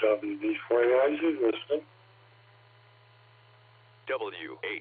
WB40 listening. W8WKY.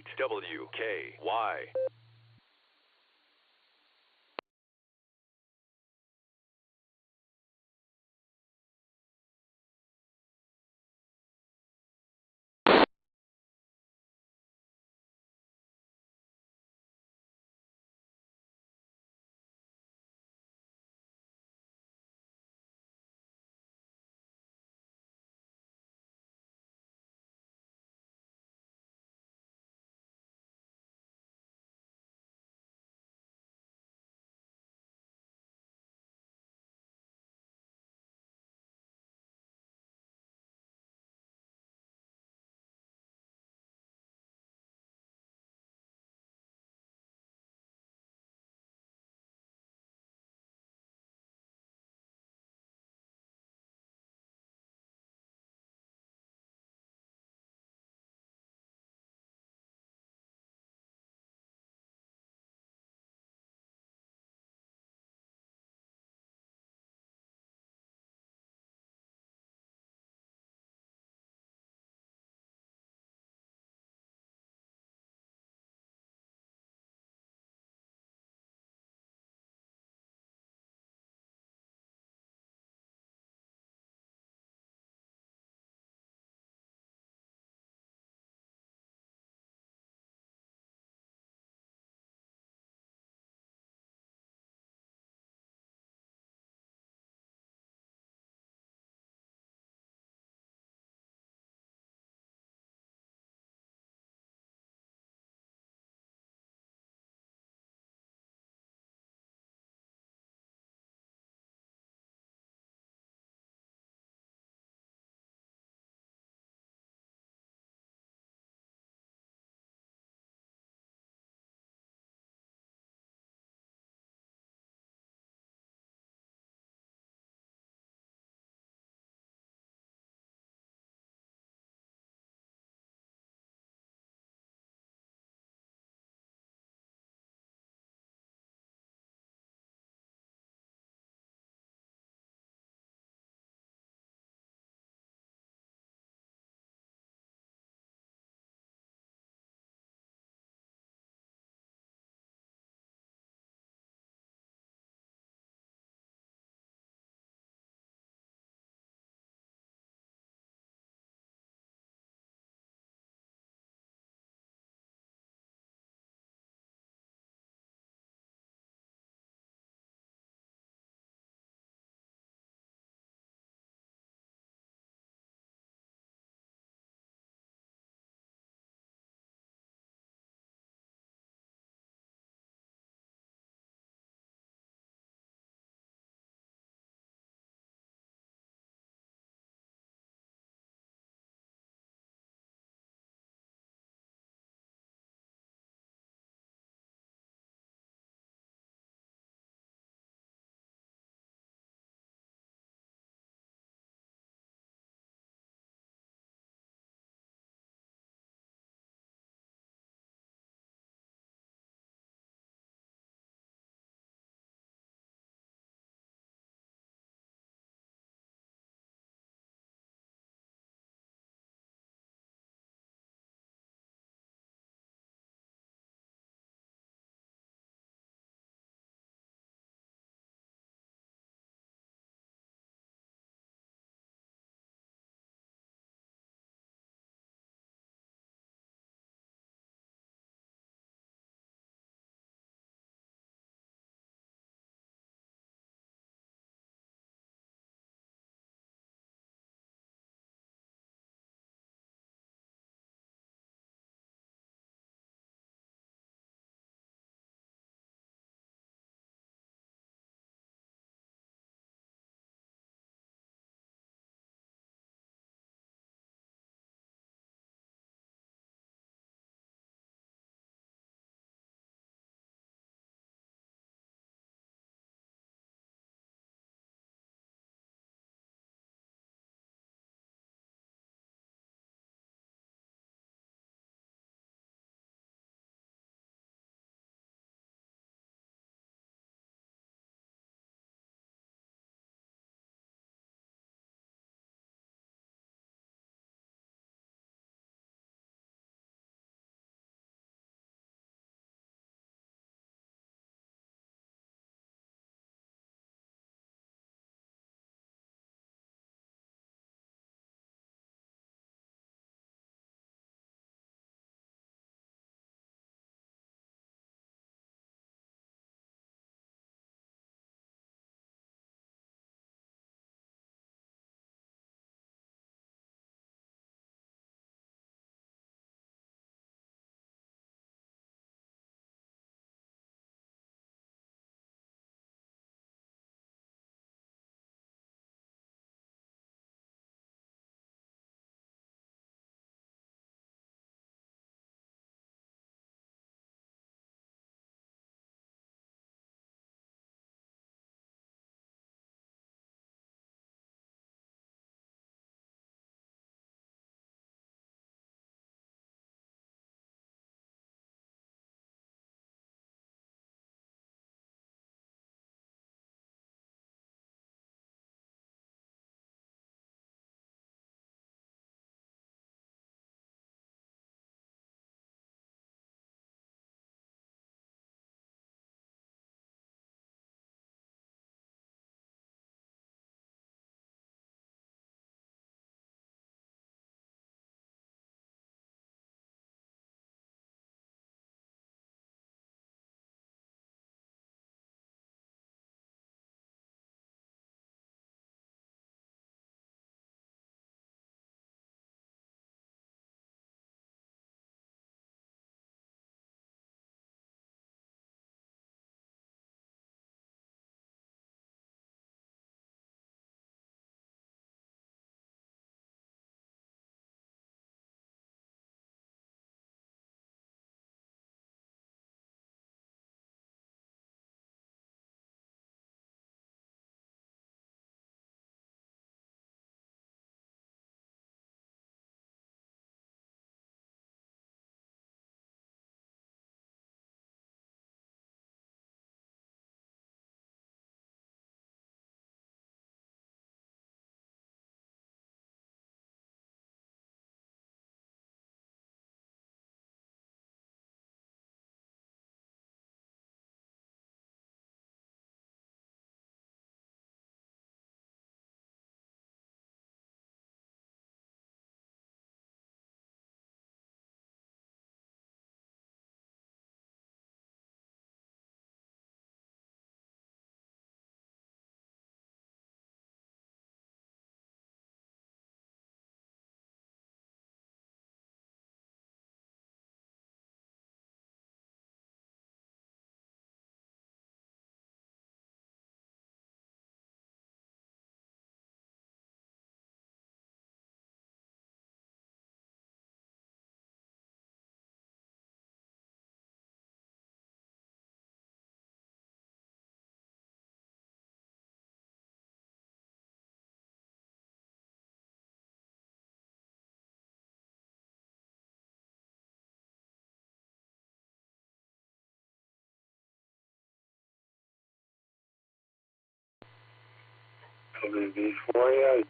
WB for you.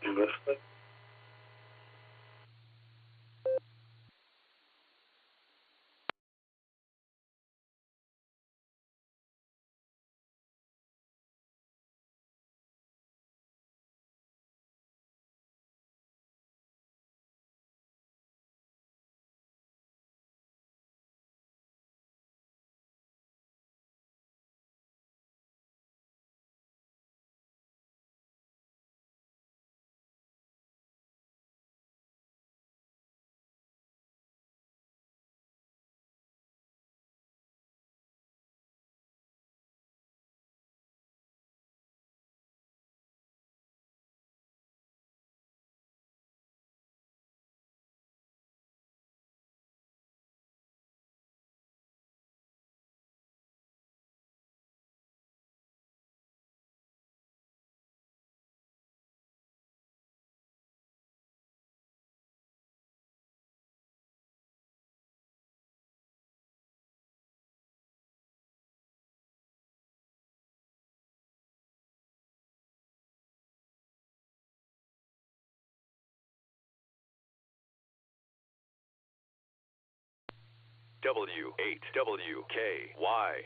You listening? W8WKY.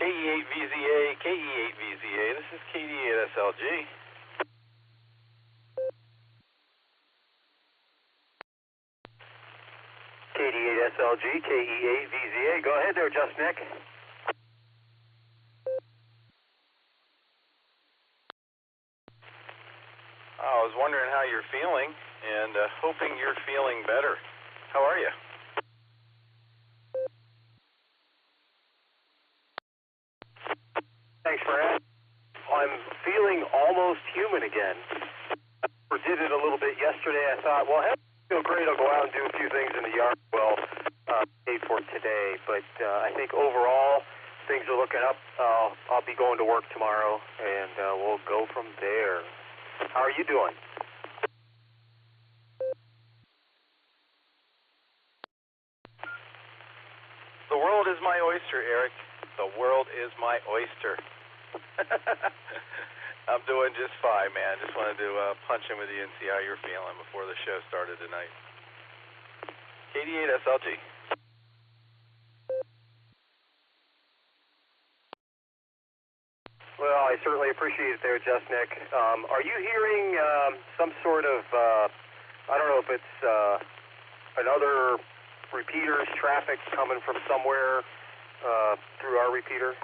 KE8VZA, KE8VZA, this is KD8SLG. KD8SLG, KE8VZA, go ahead there, Just Nick. I was wondering how you're feeling and hoping you're feeling better. How are you? Thanks for asking. I'm feeling almost human again. I did it a little bit yesterday. I thought, well, I feel great. I'll go out and do a few things in the yard. Well, paid for today, but I think overall things are looking up. I'll be going to work tomorrow, and we'll go from there. How are you doing? The world is my oyster, Eric. The world is my oyster. I'm doing just fine, man. Just wanted to punch in with you and see how you're feeling before the show started tonight. KD8SLG. Well, I certainly appreciate it there, Just Nick. Are you hearing some sort of, I don't know if it's another repeaters, traffic coming from somewhere through our repeater?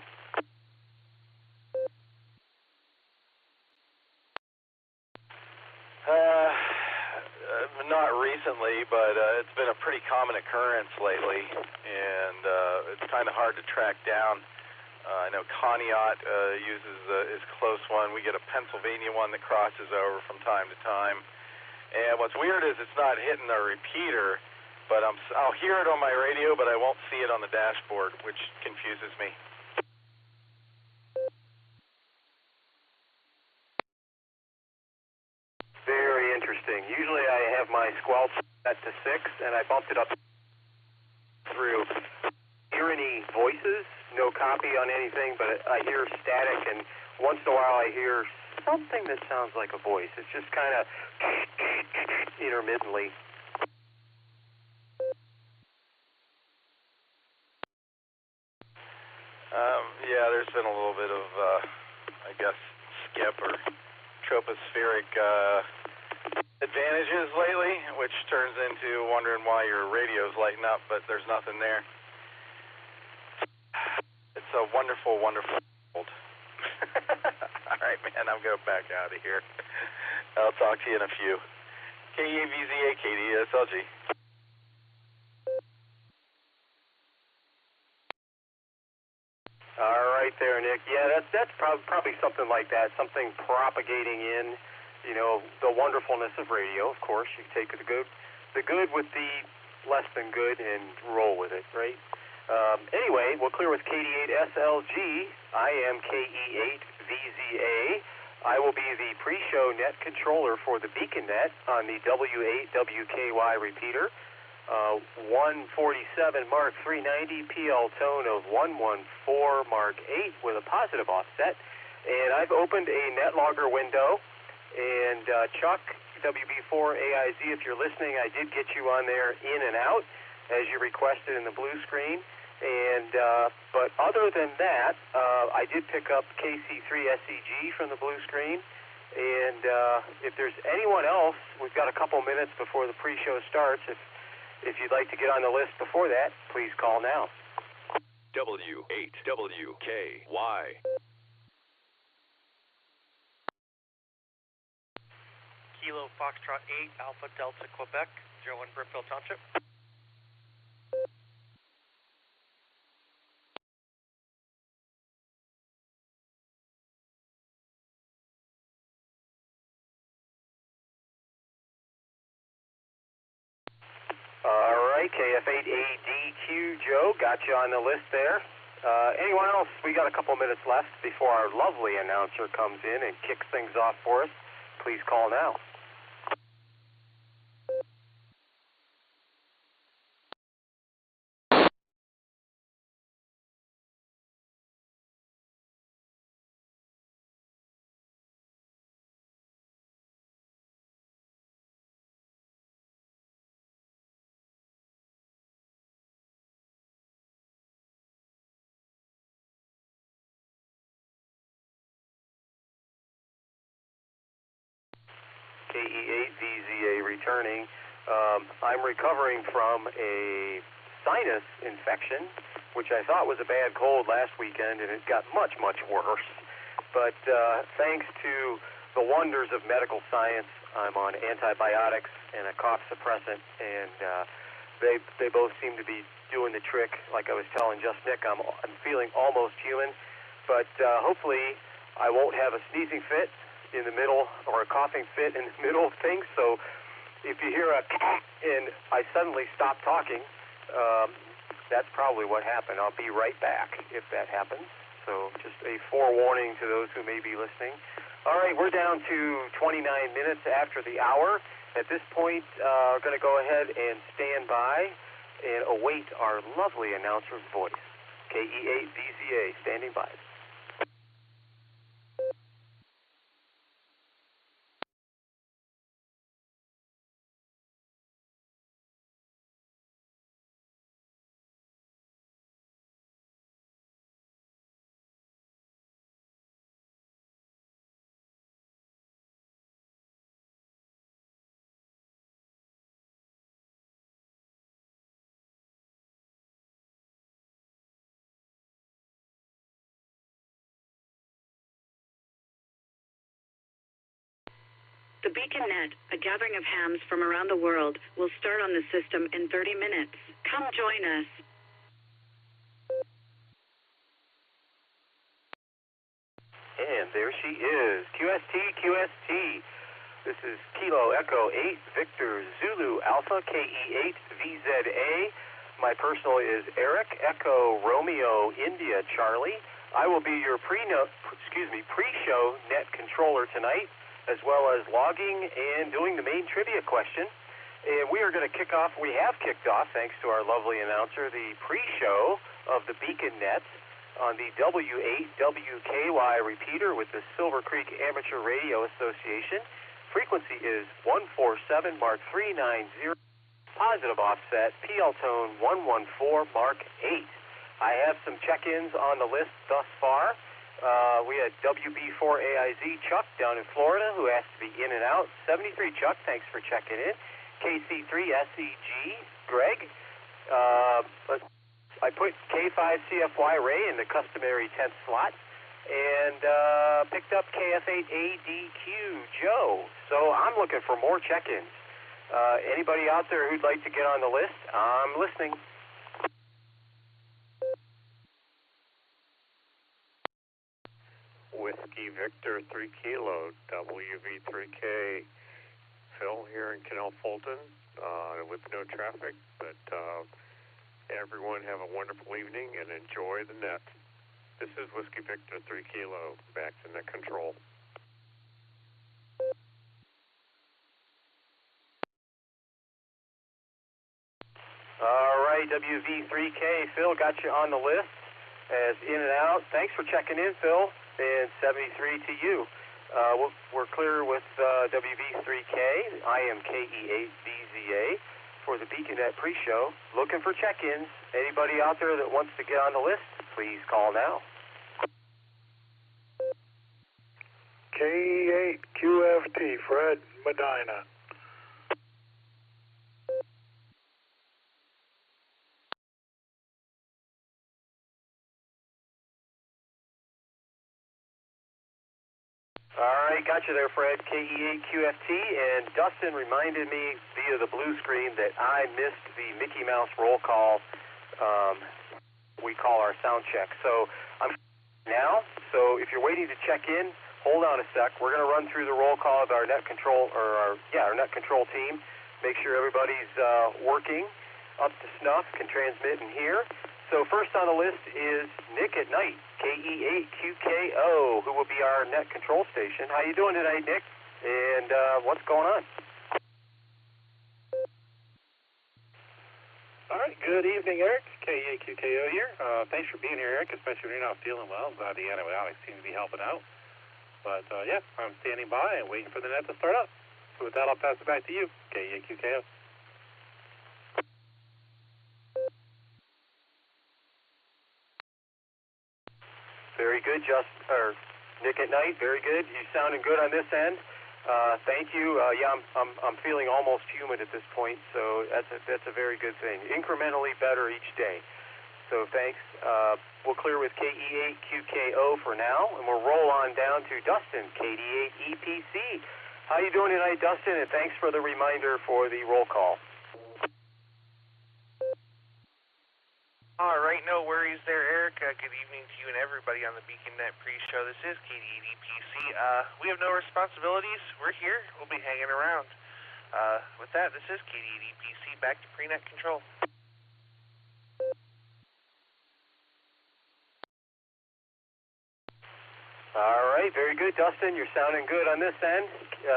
Not recently, but it's been a pretty common occurrence lately, and it's kind of hard to track down. I know Conneaut uses his close one. We get a Pennsylvania one that crosses over from time to time. And what's weird is it's not hitting the repeater, but I'll hear it on my radio, but I won't see it on the dashboard, which confuses me. Very interesting. Usually I have my squelch set to 6, and I bumped it up through. Hear any voices? No copy on anything, but I hear static, and once in a while I hear something that sounds like a voice. It's just kind of intermittently. Yeah, there's been a little bit of, I guess, skip or tropospheric advantages lately, which turns into wondering why your radio's lighting up, but there's nothing there. It's a wonderful, wonderful world. All right, man, I'm going back out of here. I'll talk to you in a few. KEVZA, KDSLG. All right there, Nick. Yeah, that's probably something like that, something propagating in, you know, the wonderfulness of radio, of course. You take the good with the less than good and roll with it, right? Anyway, we'll clear with KD8SLG. I am KE8VZA. I will be the pre-show net controller for the Beacon Net on the W8WKY repeater. 147 Mark 390 PL tone of 114 Mark 8 with a positive offset. And I've opened a NetLogger window. And Chuck, WB4 AIZ, if you're listening, I did get you on there in and out as you requested in the blue screen. And but other than that, I did pick up KC3SEG from the blue screen. And if there's anyone else, we've got a couple minutes before the pre-show starts. If you'd like to get on the list before that, please call now. W8WKY. Kilo Foxtrot 8, Alpha Delta Quebec, 01 Brookville Township. All right, KF8ADQ Joe, got you on the list there. Anyone else? We got a couple minutes left before our lovely announcer comes in and kicks things off for us. Please call now. KE8VZA returning. I'm recovering from a sinus infection, which I thought was a bad cold last weekend, and it got much, much worse. But thanks to the wonders of medical science, I'm on antibiotics and a cough suppressant, and they both seem to be doing the trick. Like I was telling just Nick, I'm feeling almost human, but hopefully I won't have a sneezing fit in the middle or a coughing fit in the middle of things. So if you hear a and I suddenly stop talking, that's probably what happened. I'll be right back if that happens. So just a forewarning to those who may be listening. All right, we're down to 29 minutes after the hour. At this point, we're going to go ahead and stand by and await our lovely announcer's voice. KE8VZA, standing by. The BeaconNet, a gathering of hams from around the world, will start on the system in 30 minutes. Come join us. And there she is, QST. This is Kilo Echo 8 Victor Zulu Alpha KE8VZA. My personal is Eric Echo Romeo India Charlie. I will be your pre-show net controller tonight, as well as logging and doing the main trivia question. And we are going to kick off, we have kicked off, thanks to our lovely announcer, the pre-show of the BeaconNet on the W8WKY repeater with the Silvercreek Amateur Radio Association. Frequency is 147 Mark 390, positive offset, PL tone 114 Mark 8. I have some check-ins on the list thus far. We had WB4AIZ Chuck down in Florida, who asked to be in and out. 73 Chuck, thanks for checking in. KC3SEG Greg. I put K5CFY Ray in the customary 10th slot, and picked up KF8ADQ Joe. So I'm looking for more check-ins. Anybody out there who'd like to get on the list? I'm listening. Whiskey Victor 3 Kilo, WV3K. Phil here in Canal Fulton with no traffic, but everyone have a wonderful evening and enjoy the net. This is Whiskey Victor 3 Kilo, back to net control. All right, WV3K, Phil got you on the list as in and out. Thanks for checking in, Phil, and 73 to you. We're clear with WV3K. I am KE8VZA for the BeaconNet pre-show. Looking for check-ins. Anybody out there that wants to get on the list, please call now. KE8QFT, Fred Medina. All right, got you there, Fred. KE8QFT, and Dustin reminded me via the blue screen that I missed the Mickey Mouse roll call. We call our sound check. So I'm now. So if you're waiting to check in, hold on a sec. We're going to run through the roll call of our net control our net control team. Make sure everybody's working up to snuff, can transmit and hear. So first on the list is Nick at Night, KE8QKO, who will be our net control station. How you doing tonight, Nick? And what's going on? All right, good evening, Eric. KE8QKO here. Thanks for being here, Eric, especially when you're not feeling well. I'm glad the antibiotics seem to be helping out. But, yeah, I'm standing by and waiting for the net to start up. So with that, I'll pass it back to you, KE8QKO. Very good, Nick at Night. Very good. You sounding good on this end. Thank you. Yeah, I'm feeling almost humid at this point, so that's a very good thing. Incrementally better each day. So thanks. We'll clear with KE8QKO for now, and we'll roll on down to Dustin, KD8EPC. How you doing tonight, Dustin? And thanks for the reminder for the roll call. All right, no worries there, Eric. Good evening to you and everybody on the BeaconNet pre-show. This is KD8EPC. We have no responsibilities. We're here. We'll be hanging around. With that, this is KD8EPC. Back to pre-net control. All right, very good, Dustin. You're sounding good on this end.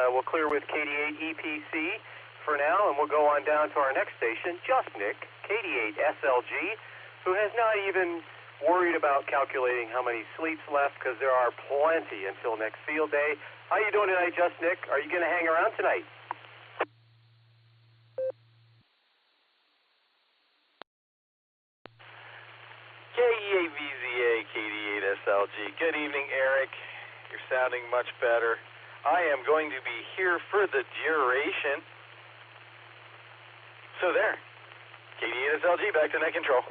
We'll clear with KD8EPC for now, and we'll go on down to our next station, Just Nick, KD8SLG, who has not even worried about calculating how many sleeps left because there are plenty until next field day. How you doing tonight, Just Nick? Are you going to hang around tonight? KE8VZA, KD8SLG. Good evening, Eric. You're sounding much better. I am going to be here for the duration. So there. KD8SLG, back to net control.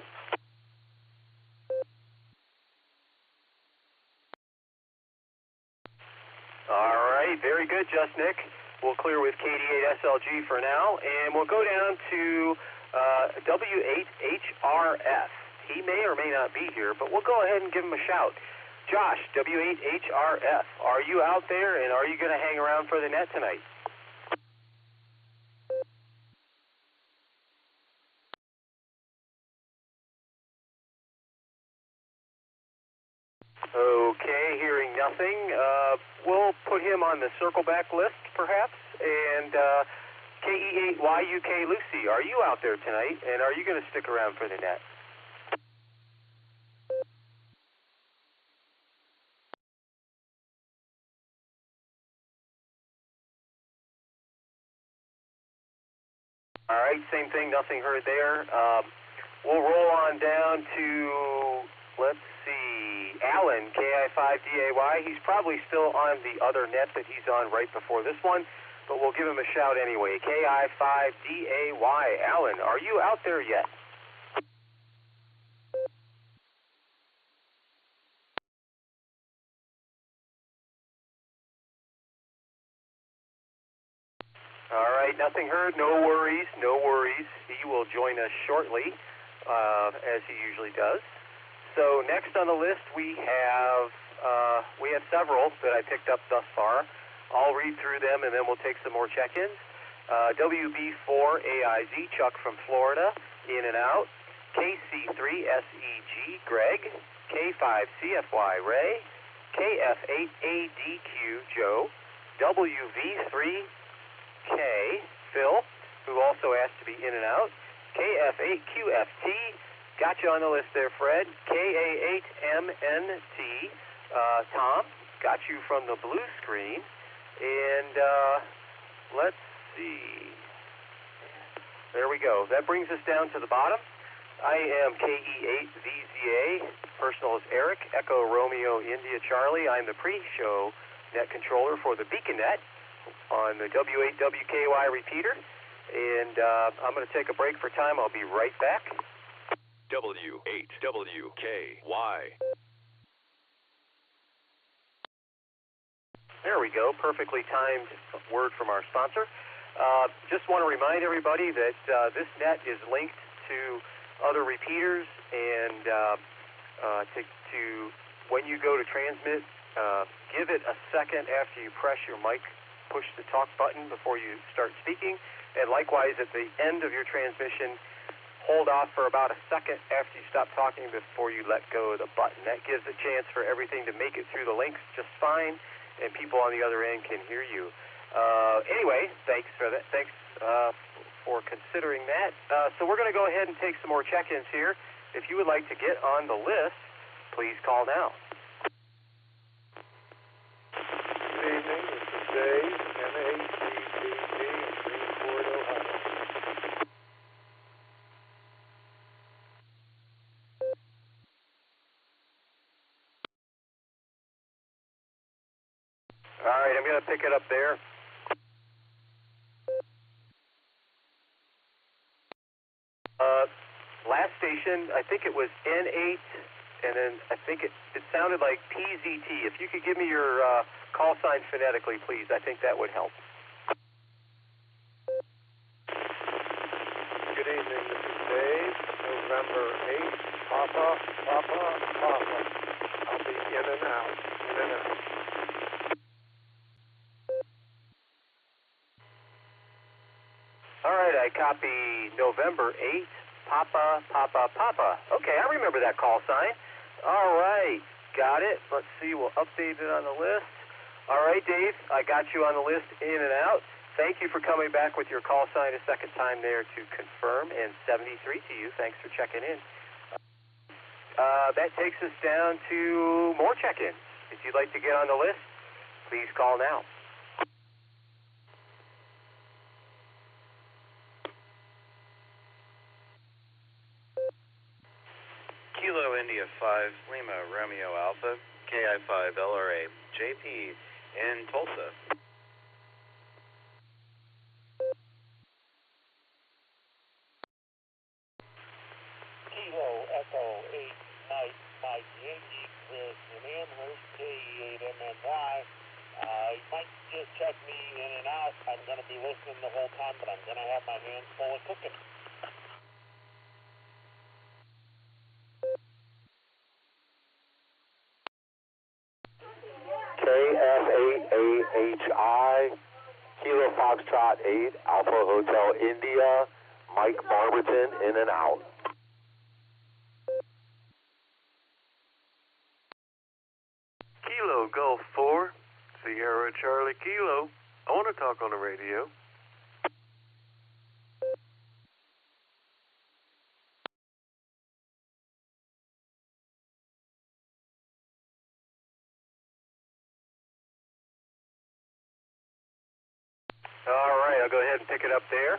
All right, very good, Just Nick. We'll clear with KD8SLG for now, and we'll go down to W8HRF. He may or may not be here, but we'll go ahead and give him a shout. Josh, W8HRF, are you out there, and are you going to hang around for the net tonight? Okay, hearing nothing. We'll put him on the circle back list, perhaps. And KE8YUK Lucy, are you out there tonight? And are you going to stick around for the net? All right, same thing, nothing heard there. We'll roll on down to, let's see, Alan, KI5DAY. He's probably still on the other net that he's on right before this one, but we'll give him a shout anyway. KI5DAY. Alan, are you out there yet? All right, nothing heard, no worries, no worries. He will join us shortly, as he usually does. So next on the list we have several that I picked up thus far. I'll read through them and then we'll take some more check-ins. WB4AIZ, Chuck from Florida, in and out. KC3SEG, Greg. K5CFY, Ray. KF8ADQ, Joe. WV3K, Phil, who also asked to be in and out. KF8QFT, got you on the list there, Fred. KA8MNT, Tom, got you from the blue screen. And let's see. There we go. That brings us down to the bottom. I am KE8VZA. Personal is Eric, Echo Romeo India Charlie. I'm the pre-show net controller for the BeaconNet on the W8WKY repeater. And I'm going to take a break for time. I'll be right back. W8WKY. There we go. Perfectly timed word from our sponsor. Just want to remind everybody that this net is linked to other repeaters, and to when you go to transmit, give it a second after you press your mic, push the talk button before you start speaking, and likewise at the end of your transmission, hold off for about a second after you stop talking before you let go of the button. That gives a chance for everything to make it through the links just fine, and people on the other end can hear you. Anyway, thanks for that. Thanks for considering that. So we're going to go ahead and take some more check-ins here. If you would like to get on the list, please call now. Good evening. This is Dave, M-A-C-C-D in Greenport, Ohio. All right, I'm going to pick it up there. Last station, I think it was N8, and then I think it sounded like PZT. If you could give me your call sign phonetically, please, I think that would help. Good evening, this is Dave, November 8th, Papa. I'll be in and out. All right, I copy November 8th, Papa. Okay, I remember that call sign. All right, got it. Let's see, we'll update it on the list. All right, Dave, I got you on the list in and out. Thank you for coming back with your call sign a second time there to confirm, and 73 to you. Thanks for checking in. That takes us down to more check-ins. If you'd like to get on the list, please call now. Kilo India 5 Lima Romeo Alpha KI5 LRA JP in Tulsa. Kilo Echo 8 Mike Yankee Chris in Amherst KE8MNY. You might just check me in and out. I'm going to be listening the whole time, but I'm going to have my hands full of cooking. KF8AHI, Kilo Foxtrot 8, Alpha Hotel India, Mike Barberton, in and out. Kilo Gulf 4, Sierra Charlie Kilo. I want to talk on the radio. All right, I'll go ahead and pick it up there.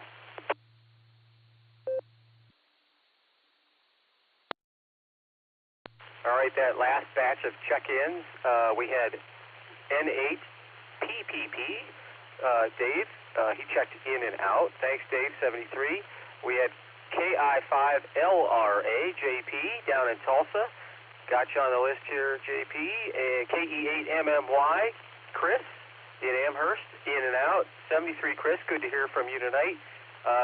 All right, that last batch of check-ins, we had N8 PPP, Dave, he checked in and out. Thanks, Dave, 73. We had KI5 LRA, JP, down in Tulsa. Got you on the list here, JP. And KE8MMY, Chris, in Amherst, in and out. 73, Chris, good to hear from you tonight.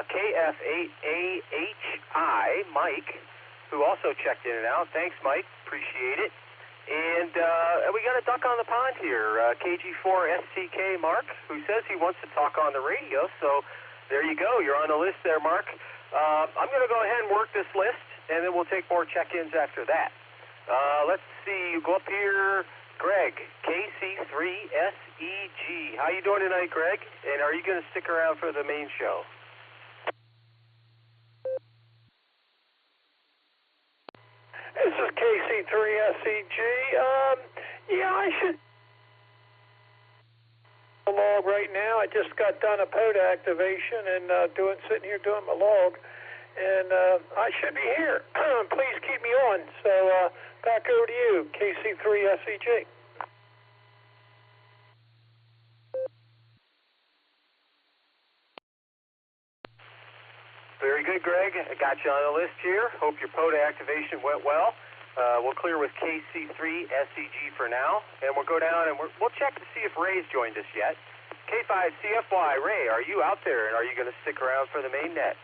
KF8AHI, Mike, who also checked in and out. Thanks, Mike. Appreciate it. And we got a duck on the pond here, KG4SCK Mark, who says he wants to talk on the radio. So there you go. You're on the list there, Mark. I'm going to go ahead and work this list, and then we'll take more check-ins after that. Let's see. You go up here, Greg, KC3SEG. How you doing tonight, Greg? And are you going to stick around for the main show? This is KC3SEG. Yeah, I should log right now. I just got done a POD activation and sitting here doing my log, and I should be here. Please keep me on. So back over to you, KC3SEG. Very good, Greg. I got you on the list here. Hope your POD activation went well. We'll clear with KC3SEG for now, and we'll go down and we'll check to see if Ray's joined us yet. K5CFY, Ray, are you out there, and are you going to stick around for the main net?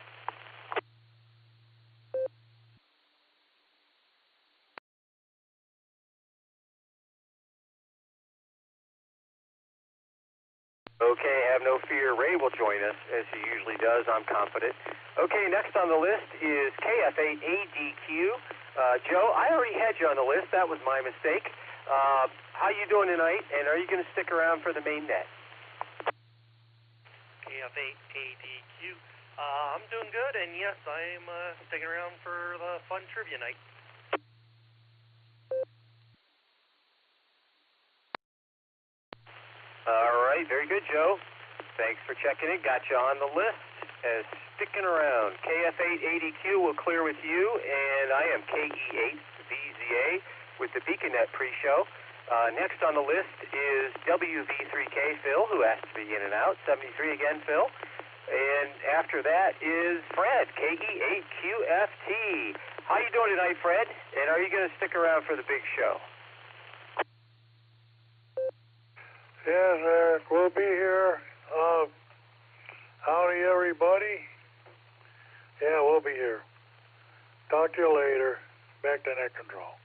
Okay, have no fear. Ray will join us, as he usually does. I'm confident. Okay, next on the list is KF8ADQ. Joe, I already had you on the list. That was my mistake. How you doing tonight, and are you going to stick around for the main net? KF8ADQ. I'm doing good, and yes, I'm sticking around for the fun trivia night. All right, very good, Joe. Thanks for checking in. Got you on the list as sticking around. KF8ADQ will clear with you, and I am KE8VZA with the BeaconNet pre-show. Next on the list is WV3K Phil, who asked to be in and out. 73 again, Phil. And after that is Fred, KE8QFT. How you doing tonight, Fred? And are you going to stick around for the big show? Yes, Eric, we'll be here. Howdy, everybody. Yeah, we'll be here. Talk to you later. Back to net control.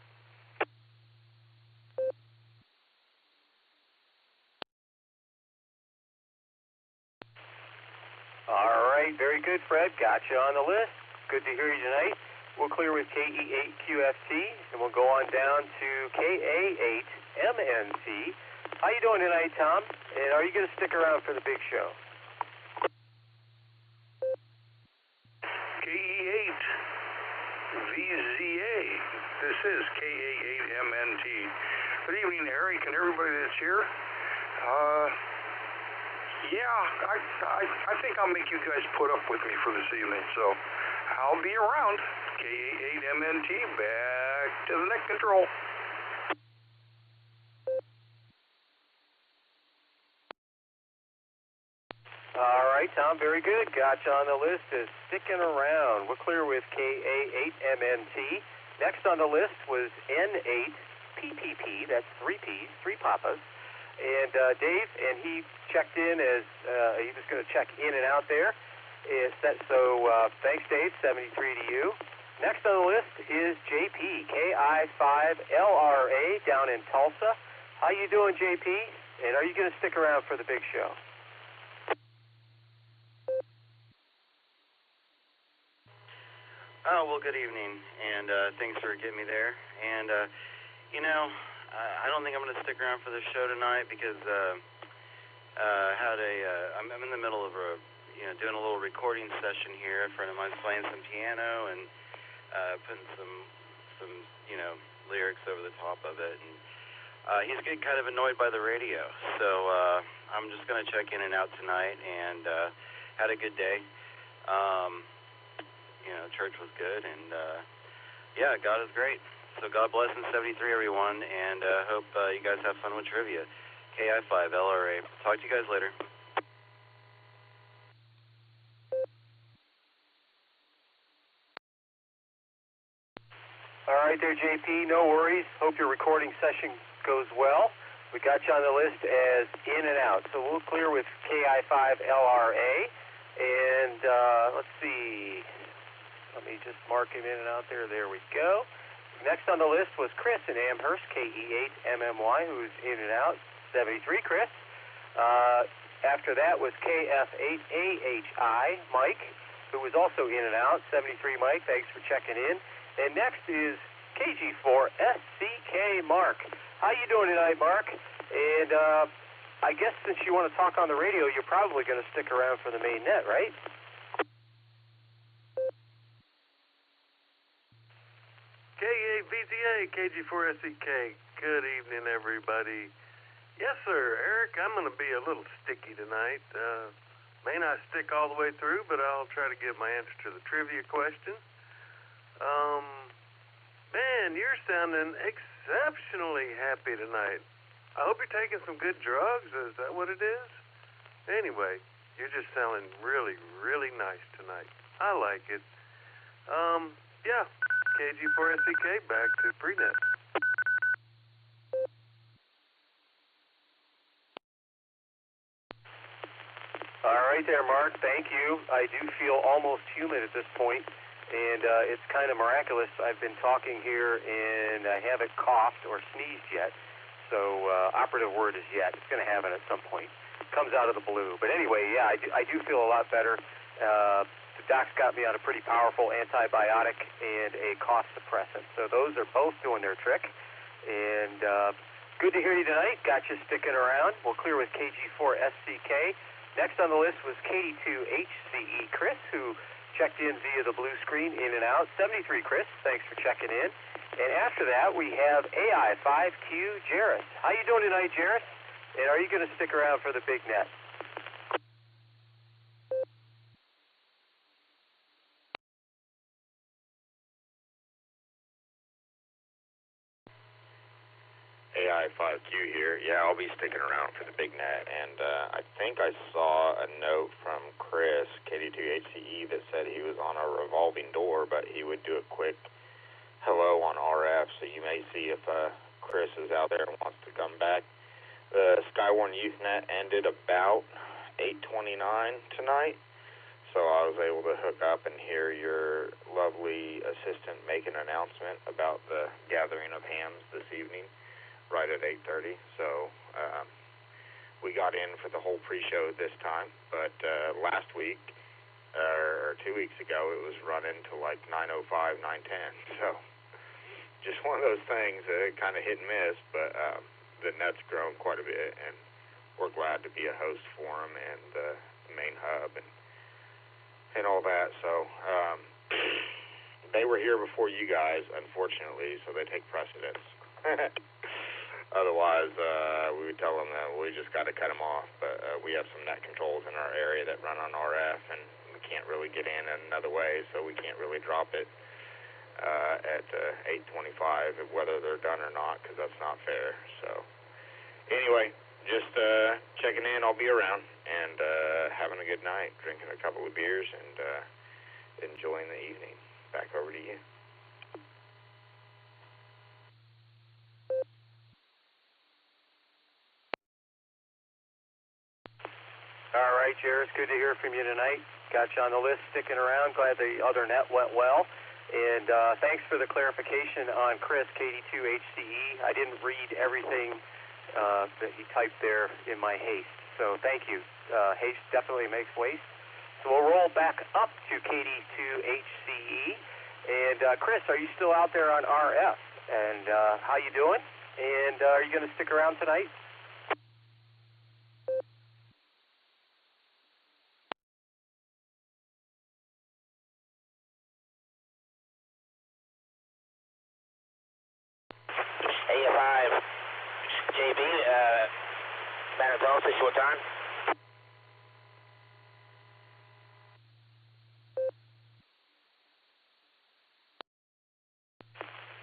All right, very good, Fred. Got you on the list. Good to hear you tonight. We'll clear with KE8QFT, and we'll go on down to KA8MNT. How you doing tonight, Tom? And are you going to stick around for the big show? KE8 VZA. This is KA8MNT. Good evening, Eric, and everybody that's here. I think I'll make you guys put up with me for this evening, so I'll be around. KA8MNT, back to the net control. All right, Tom, very good. Got you on the list as sticking around. We're clear with KA8MNT. Next on the list was N8PPP. That's 3 Ps, 3 papas. And Dave, and he checked in as he was going to check in and out there. So thanks, Dave. 73 to you. Next on the list is JP, KI5LRA down in Tulsa. How you doing, JP? And are you going to stick around for the big show? Oh, well, good evening, and thanks for getting me there. And, I don't think I'm going to stick around for the show tonight because I'm in the middle of doing a little recording session here. A friend of mine's playing some piano and putting some lyrics over the top of it. And he's getting kind of annoyed by the radio, so I'm just going to check in and out tonight, and had a good day. Church was good, and God is great. So God bless and 73, everyone, and hope you guys have fun with trivia. KI5LRA. Talk to you guys later. All right there, JP. No worries. Hope your recording session goes well. We got you on the list as in and out. So we'll clear with KI5LRA. And let's see. Let me just mark him in and out there. There we go. Next on the list was Chris in Amherst, KE8MMY, who's in and out. 73, Chris. After that was KF8AHI, Mike, who was also in and out. 73, Mike. Thanks for checking in. And next is KG4SCK, Mark. How you doing tonight, Mark? And I guess since you want to talk on the radio, you're probably going to stick around for the main net, right? KA-VTA, KG4SCK. Good evening, everybody. Yes, sir, Eric, I'm going to be a little sticky tonight. May not stick all the way through, but I'll try to get my answer to the trivia question. Man, you're sounding exceptionally happy tonight. I hope you're taking some good drugs. Is that what it is? Anyway, you're just sounding really, really nice tonight. I like it. KG4SCK, back to prenet. All right there, Mark. Thank you. I do feel almost humid at this point, and it's kind of miraculous. I've been talking here, and I haven't coughed or sneezed yet. So operative word is yet. It's going to happen at some point. It comes out of the blue. But anyway, yeah, I do feel a lot better. The doc's got me on a pretty powerful antibiotic and a cough suppressant. So those are both doing their trick. And good to hear you tonight. Got you sticking around. We'll clear with KG4SCK. Next on the list was KD2HCE Chris, who checked in via the blue screen, in and out. 73, Chris. Thanks for checking in. And after that, we have AI5Q Jairus. How you doing tonight, Jairus? And are you going to stick around for the big net? AI5Q here. Yeah, I'll be sticking around for the big net, and I think I saw a note from Chris, KD2HCE, that said he was on a revolving door, but he would do a quick hello on RF, so you may see if Chris is out there and wants to come back. The Skywarn YouthNet ended about 8:29 tonight, so I was able to hook up and hear your lovely assistant make an announcement about the gathering of hams this evening, right at 8:30. So we got in for the whole pre-show this time, but last week, or 2 weeks ago, it was running to like 9:05, 9:10. So just one of those things, kind of hit and miss, but the net's grown quite a bit, and we're glad to be a host for them and the main hub and all that. So they were here before you guys, unfortunately, so they take precedence. Otherwise, we would tell them that we just got to cut them off. But we have some net controls in our area that run on RF, and we can't really get in another way, so we can't really drop it at 8:25, whether they're done or not, because that's not fair. So anyway, just checking in. I'll be around and having a good night, drinking a couple of beers and enjoying the evening. Back over to you. All right, Jared, it's good to hear from you tonight. Got you on the list, sticking around. Glad the other net went well. And thanks for the clarification on Chris, KD2HCE. I didn't read everything that he typed there in my haste. So thank you. Haste definitely makes waste. So we'll roll back up to KD2HCE. And Chris, are you still out there on RF? And how you doing? And are you going to stick around tonight? AF5 JB, Manitoba, short time.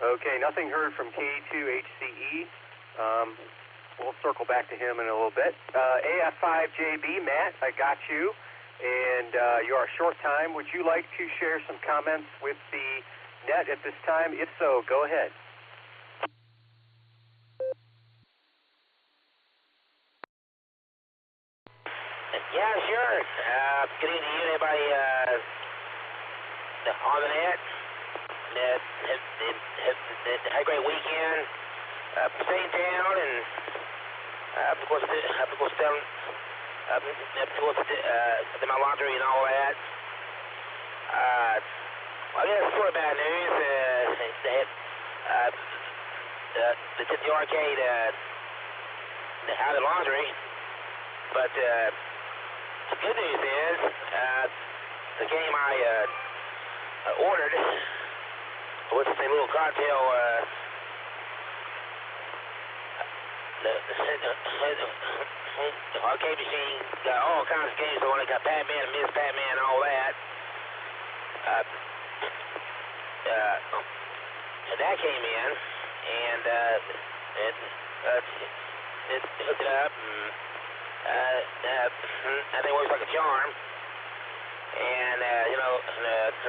Okay, nothing heard from K2HCE. We'll circle back to him in a little bit. AF5JB, Matt, I got you. And you are short time. Would you like to share some comments with the net at this time? If so, go ahead. Yeah, sure. Good evening to you, everybody on the net. Had a great weekend. Staying down and of course, did my laundry and all that. I guess sort of bad news. They took the arcade out of the laundry, but the good news is the game I ordered was a little cocktail. The arcade machine got all kinds of games. So when it got Batman and Ms. Batman and all that, and that came in, and it hooked it up, and I think it works like a charm. And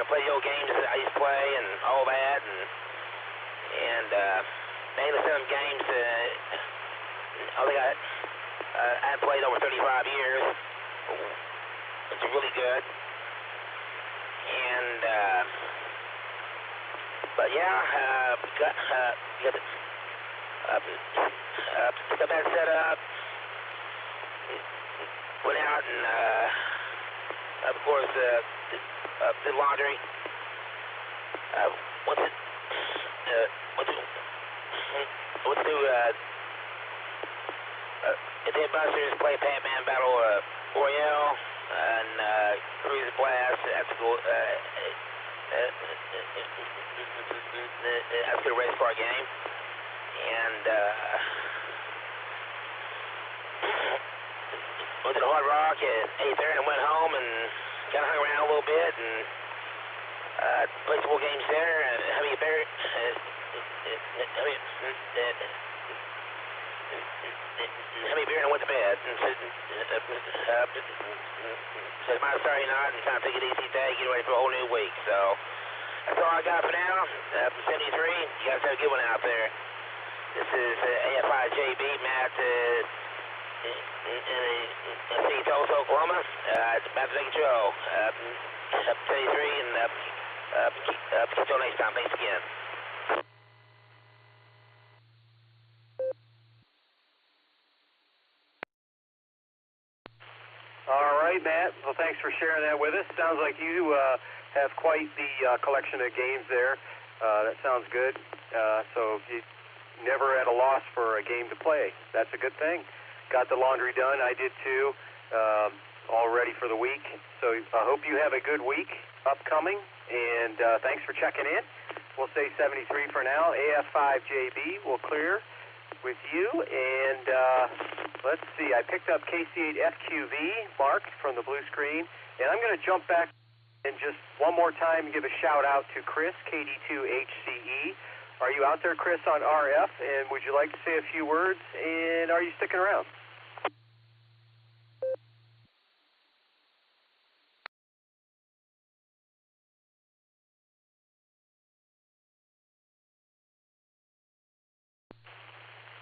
play the old games that I used to play and all that, and mainly some games. I think I played over 35 years, which is really good. And but yeah, got that set up. Went out and of course did laundry. Went to Hit Busters, play Batman Battle Royale, and Cruise Blast. That's cool. That's a good race car game. And went to the Hard Rock at 8:30 and went home and kind of hung around a little bit and played some more games there. Having a better had me a beer and I went to bed. And said, might start not and time to take it easy today, get ready for a whole new week. So that's all I got for now. 73, you guys have a good one out there. This is AFI-JB, Matt, in Tulsa, Oklahoma. It's about to take control. 73, and keep till next time. Thanks again. All right, Matt. Well, thanks for sharing that with us. Sounds like you have quite the collection of games there. That sounds good. So you never at a loss for a game to play. That's a good thing. Got the laundry done. I did too. All ready for the week. So I hope you have a good week upcoming. And thanks for checking in. We'll say 73 for now. AF5JB will clear with you. And let's see. I picked up KC8FQV marked from the blue screen. And I'm going to jump back and just one more time give a shout out to Chris, KD2HCE. Are you out there, Chris, on RF? And would you like to say a few words? And are you sticking around?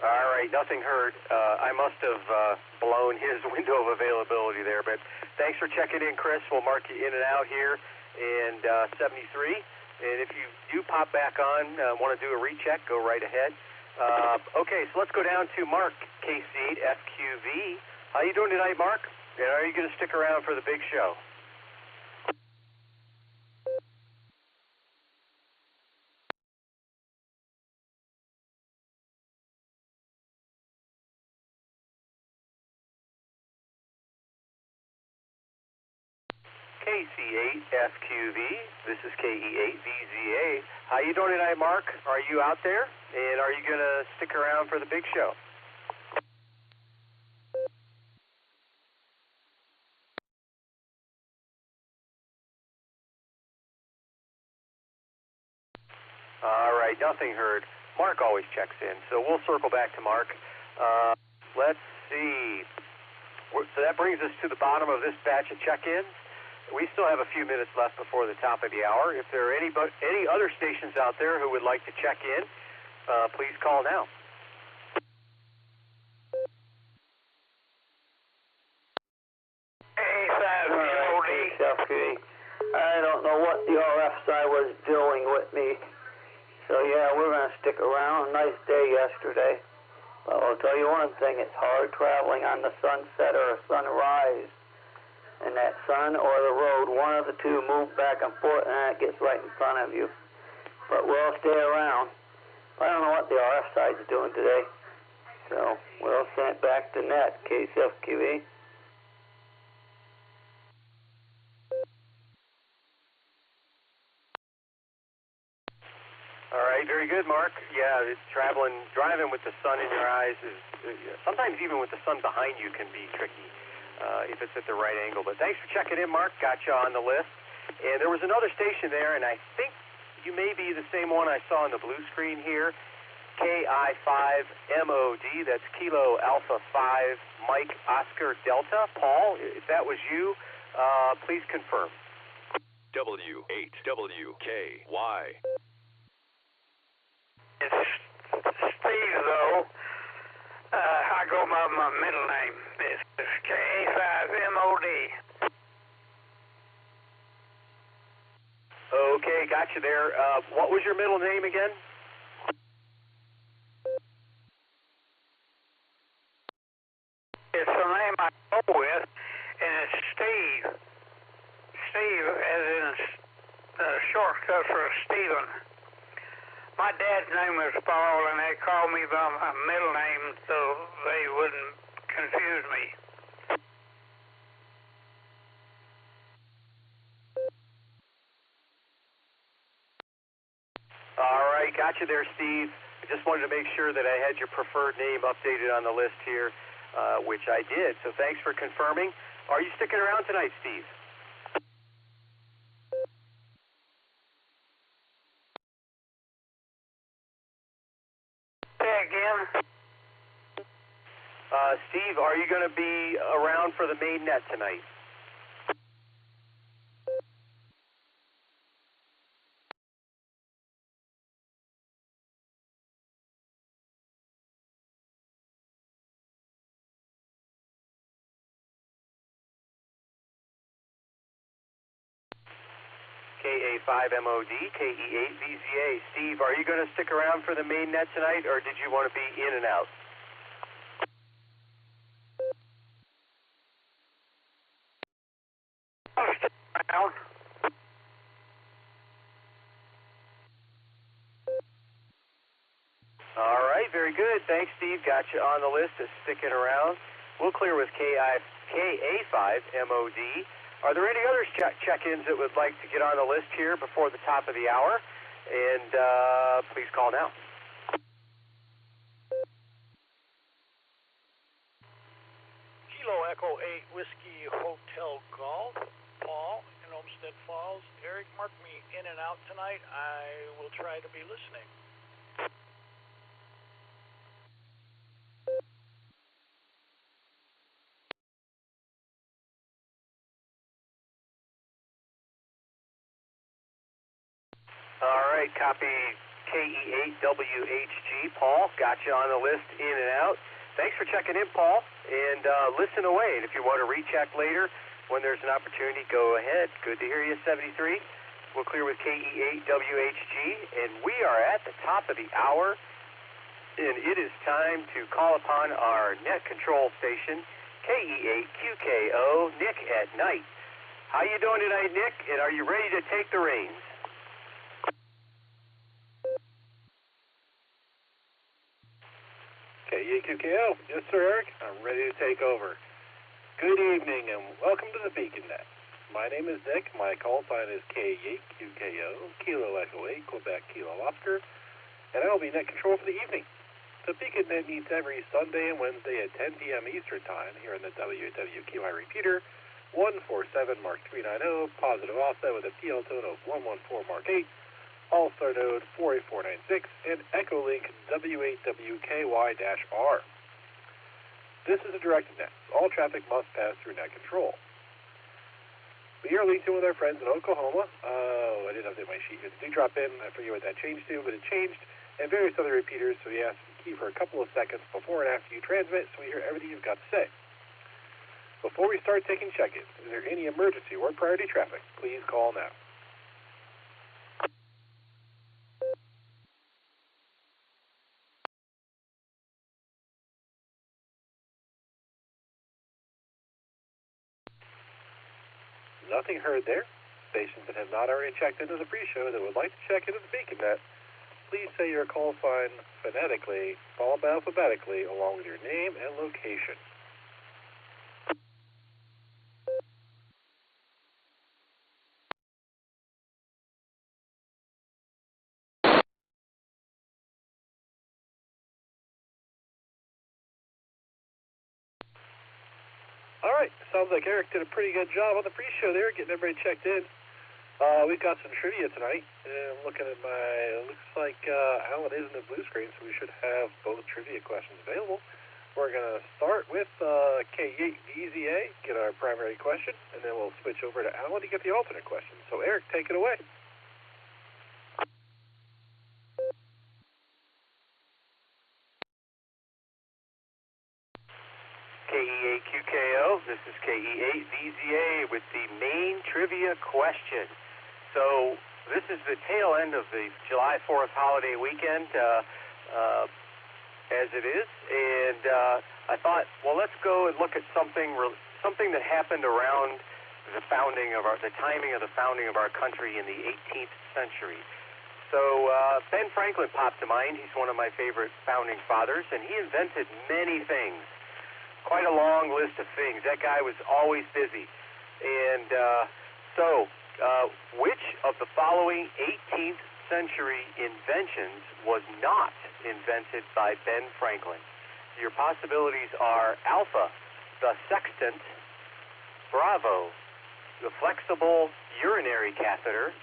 All right, nothing heard. I must have blown his window of availability there, but thanks for checking in, Chris. We'll mark you in and out here, and 73. And if you do pop back on, want to do a recheck, go right ahead. Okay, so let's go down to Mark, KC8FQV. How you doing tonight, Mark? And are you going to stick around for the big show? KC8FQV, this is KE8VZA. How you doing tonight, Mark? Are you out there? And are you going to stick around for the big show? All right, nothing heard. Mark always checks in, so we'll circle back to Mark. Let's see. So that brings us to the bottom of this batch of check-ins. We still have a few minutes left before the top of the hour. If there are any other stations out there who would like to check in, please call now. I don't know what the RF side was doing with me. So yeah, we're going to stick around. Nice day yesterday. But I'll tell you one thing, it's hard traveling on the sunset or sunrise. And that sun or the road, one of the two move back and forth, and it gets right in front of you. But we'll stay around. I don't know what the RF side's doing today. So we'll send it back to net, KCFQV. All right, very good, Mark. Yeah, it's driving with the sun in your eyes is sometimes even with the sun behind you can be tricky. If it's at the right angle. But thanks for checking in, Mark. Got you on the list. And there was another station there, and I think you may be the same one I saw on the blue screen here. KI5MOD, that's Kilo Alpha 5 Mike Oscar Delta. Paul, if that was you, please confirm. W8WKY. It's Steve, though. I go by my middle name. It's K5MOD. Okay, got you there. What was your middle name again? It's the name I go with, and it's Steve. Steve, as in shortcut for Stephen. My dad's name was Paul, and they called me by my middle name so they wouldn't confuse me. All right, got you there, Steve. I just wanted to make sure that I had your preferred name updated on the list here, which I did. So thanks for confirming. Are you sticking around tonight, Steve? Say again? Steve, are you going to be around for the main net tonight? KA5MOD, KE8VZA. Steve, are you going to stick around for the main net tonight, or did you want to be in and out? I'll stick around. All right, very good. Thanks, Steve. Got you on the list as sticking around. We'll clear with KA5MOD. Are there any other check-ins that would like to get on the list here before the top of the hour? And please call now. Kilo Echo 8 Whiskey Hotel Golf, Paul in Olmsted Falls. Eric, mark me in and out tonight. I will try to be listening. All right, copy KE8WHG. Paul, got you on the list in and out. Thanks for checking in, Paul, and listen away. And if you want to recheck later when there's an opportunity, go ahead. Good to hear you, 73. We'll clear with KE8WHG, and we are at the top of the hour, and it is time to call upon our net control station, KE8QKO, Nick at night. How you doing tonight, Nick, and are you ready to take the reins? KE8QKO, yes sir, Eric, I'm ready to take over. Good evening and welcome to the Beacon Net. My name is Nick, my call sign is KE8QKO, Kilo Echo 8, Quebec Kilo Oscar, and I will be net control for the evening. The Beacon Net meets every Sunday and Wednesday at 10 p.m. Eastern Time here in the WWQI repeater, 147 Mark 390, positive offset with a PL tone of 114 Mark 8, Allstar Node 48496, and Echolink W8WKY-R. This is a directed net. All traffic must pass through net control. We are linked in with our friends in Oklahoma. I didn't update my sheet here. Do drop in. I forget what that changed to, but it changed, and various other repeaters, so we ask you to key for a couple of seconds before and after you transmit so we hear everything you've got to say. Before we start taking check-ins, is there any emergency or priority traffic? Please call now. Nothing heard there. Stations that have not already checked into the pre-show that would like to check into the Beacon Net, please say your call sign phonetically, followed by alphabetically, along with your name and location. All right, sounds like Eric did a pretty good job on the pre-show there, getting everybody checked in. We've got some trivia tonight, and I'm looking at looks like Alan is in the blue screen, so we should have both trivia questions available. We're going to start with K8VZA, get our primary question, and then we'll switch over to Alan to get the alternate question. So Eric, take it away. KE8QKO, this is KE8VZA with the main trivia question. So this is the tail end of the July 4th holiday weekend, as it is, and I thought, well, let's go and look at something that happened around the timing of the founding of our country in the 18th century. So Ben Franklin popped to mind. He's one of my favorite founding fathers, and he invented many things. Quite a long list of things. That guy was always busy. And which of the following 18th century inventions was not invented by Ben Franklin? Your possibilities are Alpha, the sextant, Bravo, the flexible urinary catheter,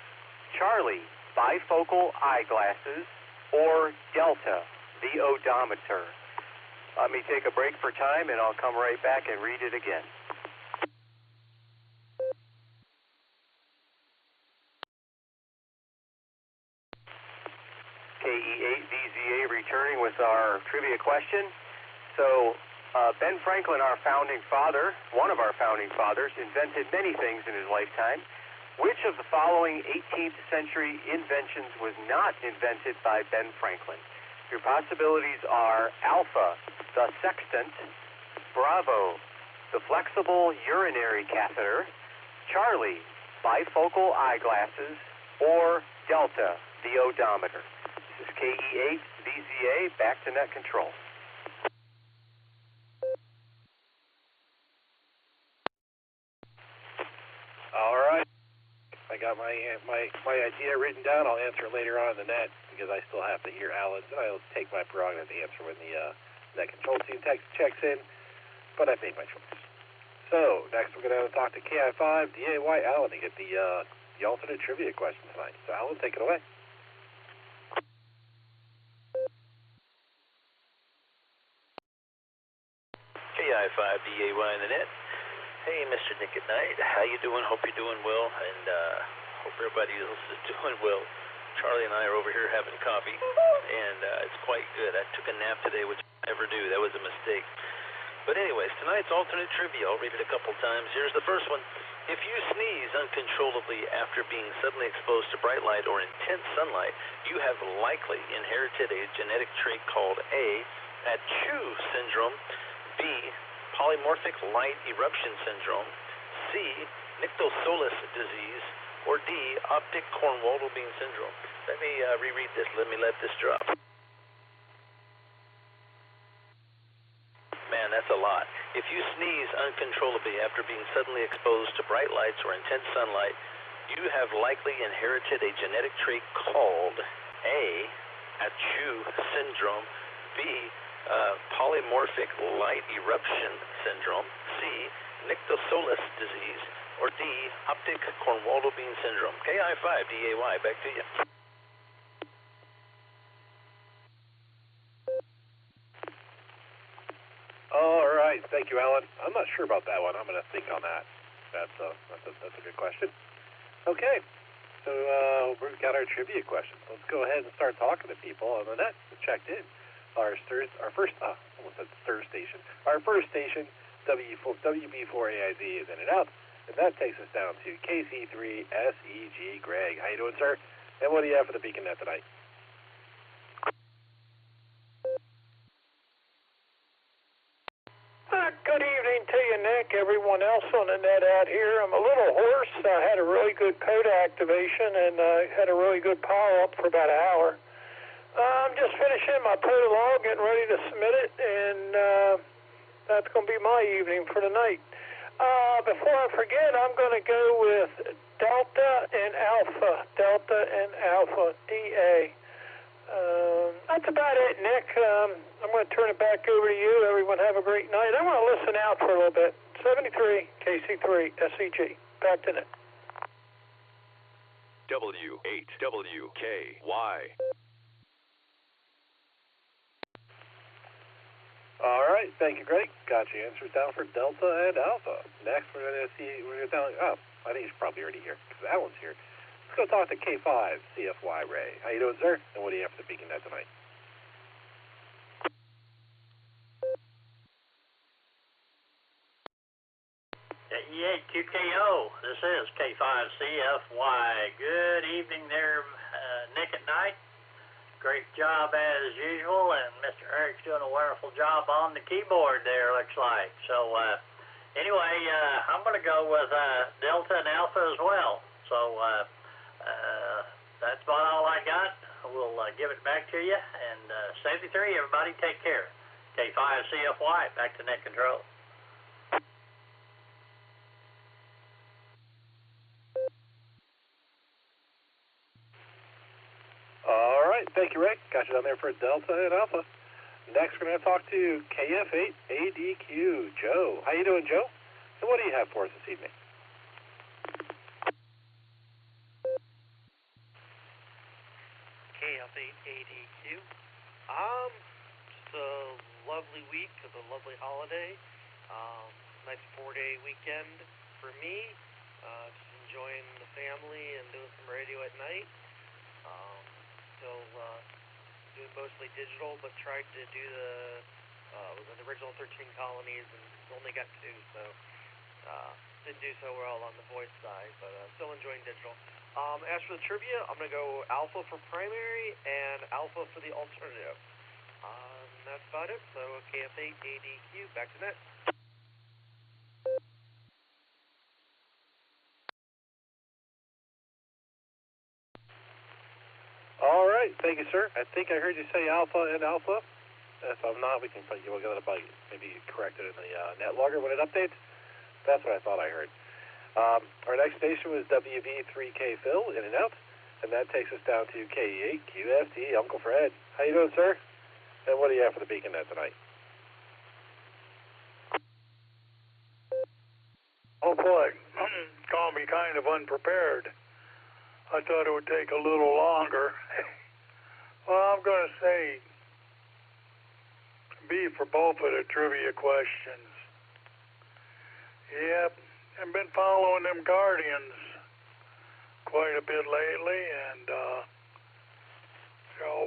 Charlie, bifocal eyeglasses, or Delta, the odometer. Let me take a break for time, and I'll come right back and read it again. KE8VZA returning with our trivia question. So, Ben Franklin, our founding father, one of our founding fathers, invented many things in his lifetime. Which of the following 18th century inventions was not invented by Ben Franklin? Your possibilities are Alpha, the sextant; Bravo, the flexible urinary catheter; Charlie, bifocal eyeglasses; or Delta, the odometer. This is KE8VZA, back to net control. All right. I got my idea written down. I'll answer it later on in the net because I still have to hear Alan's, and I'll take my prerogative to answer when the net control team checks in. But I've made my choice. So next we're going to talk to KI5 DAY Alan to get the alternate trivia question tonight. So Alan, take it away. KI5 DAY in the net. Hey, Mr. Nick at Night. How you doing? Hope you're doing well, and hope everybody else is doing well. Charlie and I are over here having coffee, and it's quite good. I took a nap today, which I never do. That was a mistake. But anyways, tonight's alternate trivia. I'll read it a couple times. Here's the first one. If you sneeze uncontrollably after being suddenly exposed to bright light or intense sunlight, you have likely inherited a genetic trait called A, Achu syndrome; B, polymorphic light eruption syndrome; C, Nyctosolis disease; or D, optic Cornwaldo-Bean syndrome. Let me reread this. Let me let this drop. Man, that's a lot. If you sneeze uncontrollably after being suddenly exposed to bright lights or intense sunlight, you have likely inherited a genetic trait called A, Achu syndrome; B, polymorphic light eruption syndrome; C, Nyctosolis disease; or D, optic Cornwaldo-Bean syndrome. KI5 DAY, back to you. All right, thank you, Alan. I'm not sure about that one. I'm going to think on that. That's a good question. Okay, so we've got our trivia questions. Let's go ahead and start talking to people on the net that checked in. Our first station, WB4AIZ is in and out, and that takes us down to KC3SEG. Greg, how you doing, sir? And what do you have for the Beacon Net tonight? Good evening to you, Nick, everyone else on the net out here. I'm a little hoarse. I had a really good POTA activation and had a really good power up for about an hour. I'm just finishing my POTA log, getting ready to submit it, and that's going to be my evening for tonight. Before I forget, I'm going to go with Delta and Alpha, DA. That's about it, Nick. I'm going to turn it back over to you. Everyone have a great night. I'm going to listen out for a little bit. 73 KC3 SEG. Back to net. W8WKY. All right, thank you, Greg. Got your answers down for Delta and Alpha. Next, we're going to down. Oh, I think he's probably already here because Alan's here. Let's go talk to K5 CFY Ray. How you doing, sir? And what do you have for the Beacon Net tonight? KE8QKO. This is K5CFY. Good evening there, Nick at Night. Great job as usual, and Mr. Eric's doing a wonderful job on the keyboard there, looks like. So, anyway, I'm going to go with Delta and Alpha as well. So, that's about all I got. We'll give it back to you. And 73, everybody take care. K5CFY, back to net control. All right, thank you, Rick. Got you down there for Delta and Alpha. Next, we're going to talk to KF8ADQ, Joe. How you doing, Joe? And what do you have for us this evening? KF8ADQ. Just a lovely week of a lovely holiday. Nice 4-day weekend for me. Just enjoying the family and doing some radio at night. Still doing mostly digital, but tried to do the original 13 colonies and only got 2, so didn't do so well on the voice side, but still enjoying digital. As for the trivia, I'm going to go alpha for primary and alpha for the alternative. That's about it. So KF8 ADQ, back to net. All right, thank you, sir. I think I heard you say alpha and alpha. If I'm not, we'll get a bug. Maybe correct it in the NetLogger when it updates. That's what I thought I heard. Our next station was WV3K Phil, in and out, and that takes us down to KE8 QFT, Uncle Fred. How you doing, sir? And what do you have for the beacon net tonight? Oh boy, caught me kind of unprepared. I thought it would take a little longer. Well, I'm going to say B for both of the trivia questions. Yep, I've been following them Guardians quite a bit lately, and a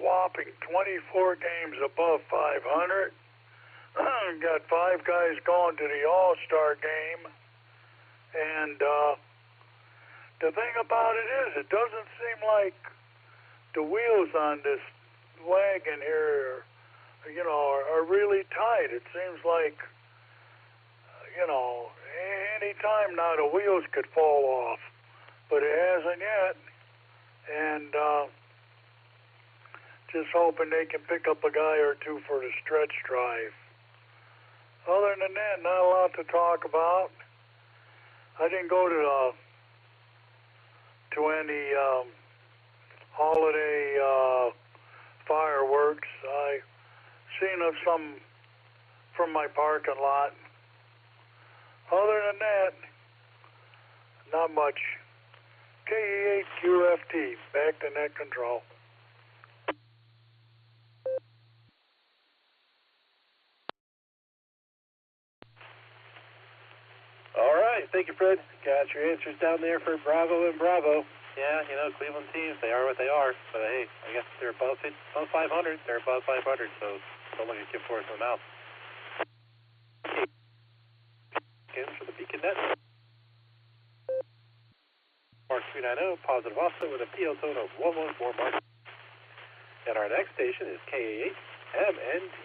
whopping 24 games above 500. Got 5 guys going to the All-Star game, and the thing about it is, it doesn't seem like the wheels on this wagon here, are really tight. It seems like, any time now the wheels could fall off, but it hasn't yet. And just hoping they can pick up a guy or 2 for the stretch drive. Other than that, not a lot to talk about. I didn't go to any holiday fireworks. I seen some from my parking lot. Other than that, not much. KE8 QFT, back to net control. All right, thank you, Fred. Got your answers down there for Bravo and Bravo. Yeah, Cleveland teams, they are what they are. But hey, I guess they're above 500. They're above 500, so don't look at Kip Forrest in the mouth. For the beacon net. Mark 390, positive offset with a PL tone of 114 mark. And our next station is KA8 MNT.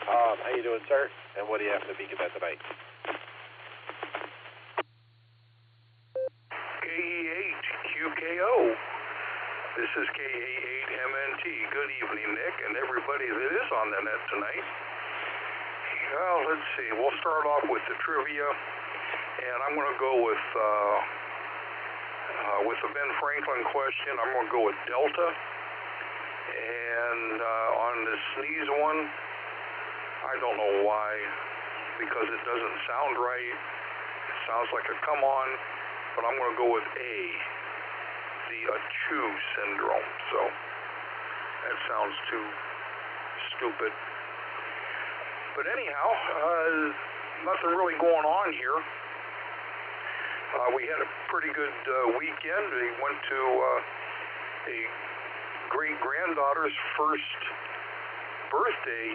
How you doing, sir? And what do you have for the beacon net tonight? KE8 QKO. This is KA8 MNT. Good evening, Nick, and everybody that is on the net tonight. Well, let's see. We'll start off with the trivia, and I'm going to go with the Ben Franklin question. I'm going to go with Delta, and on the sneeze one, I don't know why, because it doesn't sound right. It sounds like a come on, but I'm going to go with A, the achoo syndrome. So that sounds too stupid. But anyhow, nothing really going on here. We had a pretty good weekend. We went to a great-granddaughter's first birthday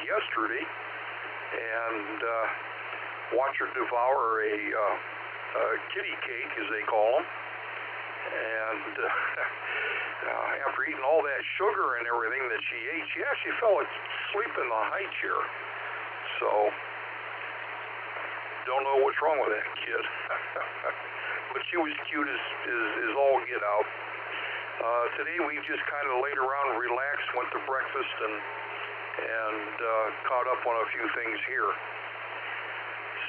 yesterday and watched her devour a kitty cake, as they call them. And after eating all that sugar and everything that she ate, she actually fell asleep in the high chair. So, don't know what's wrong with that kid. But she was cute as all get out. Today we just kind of laid around, relaxed, went to breakfast, and caught up on a few things here.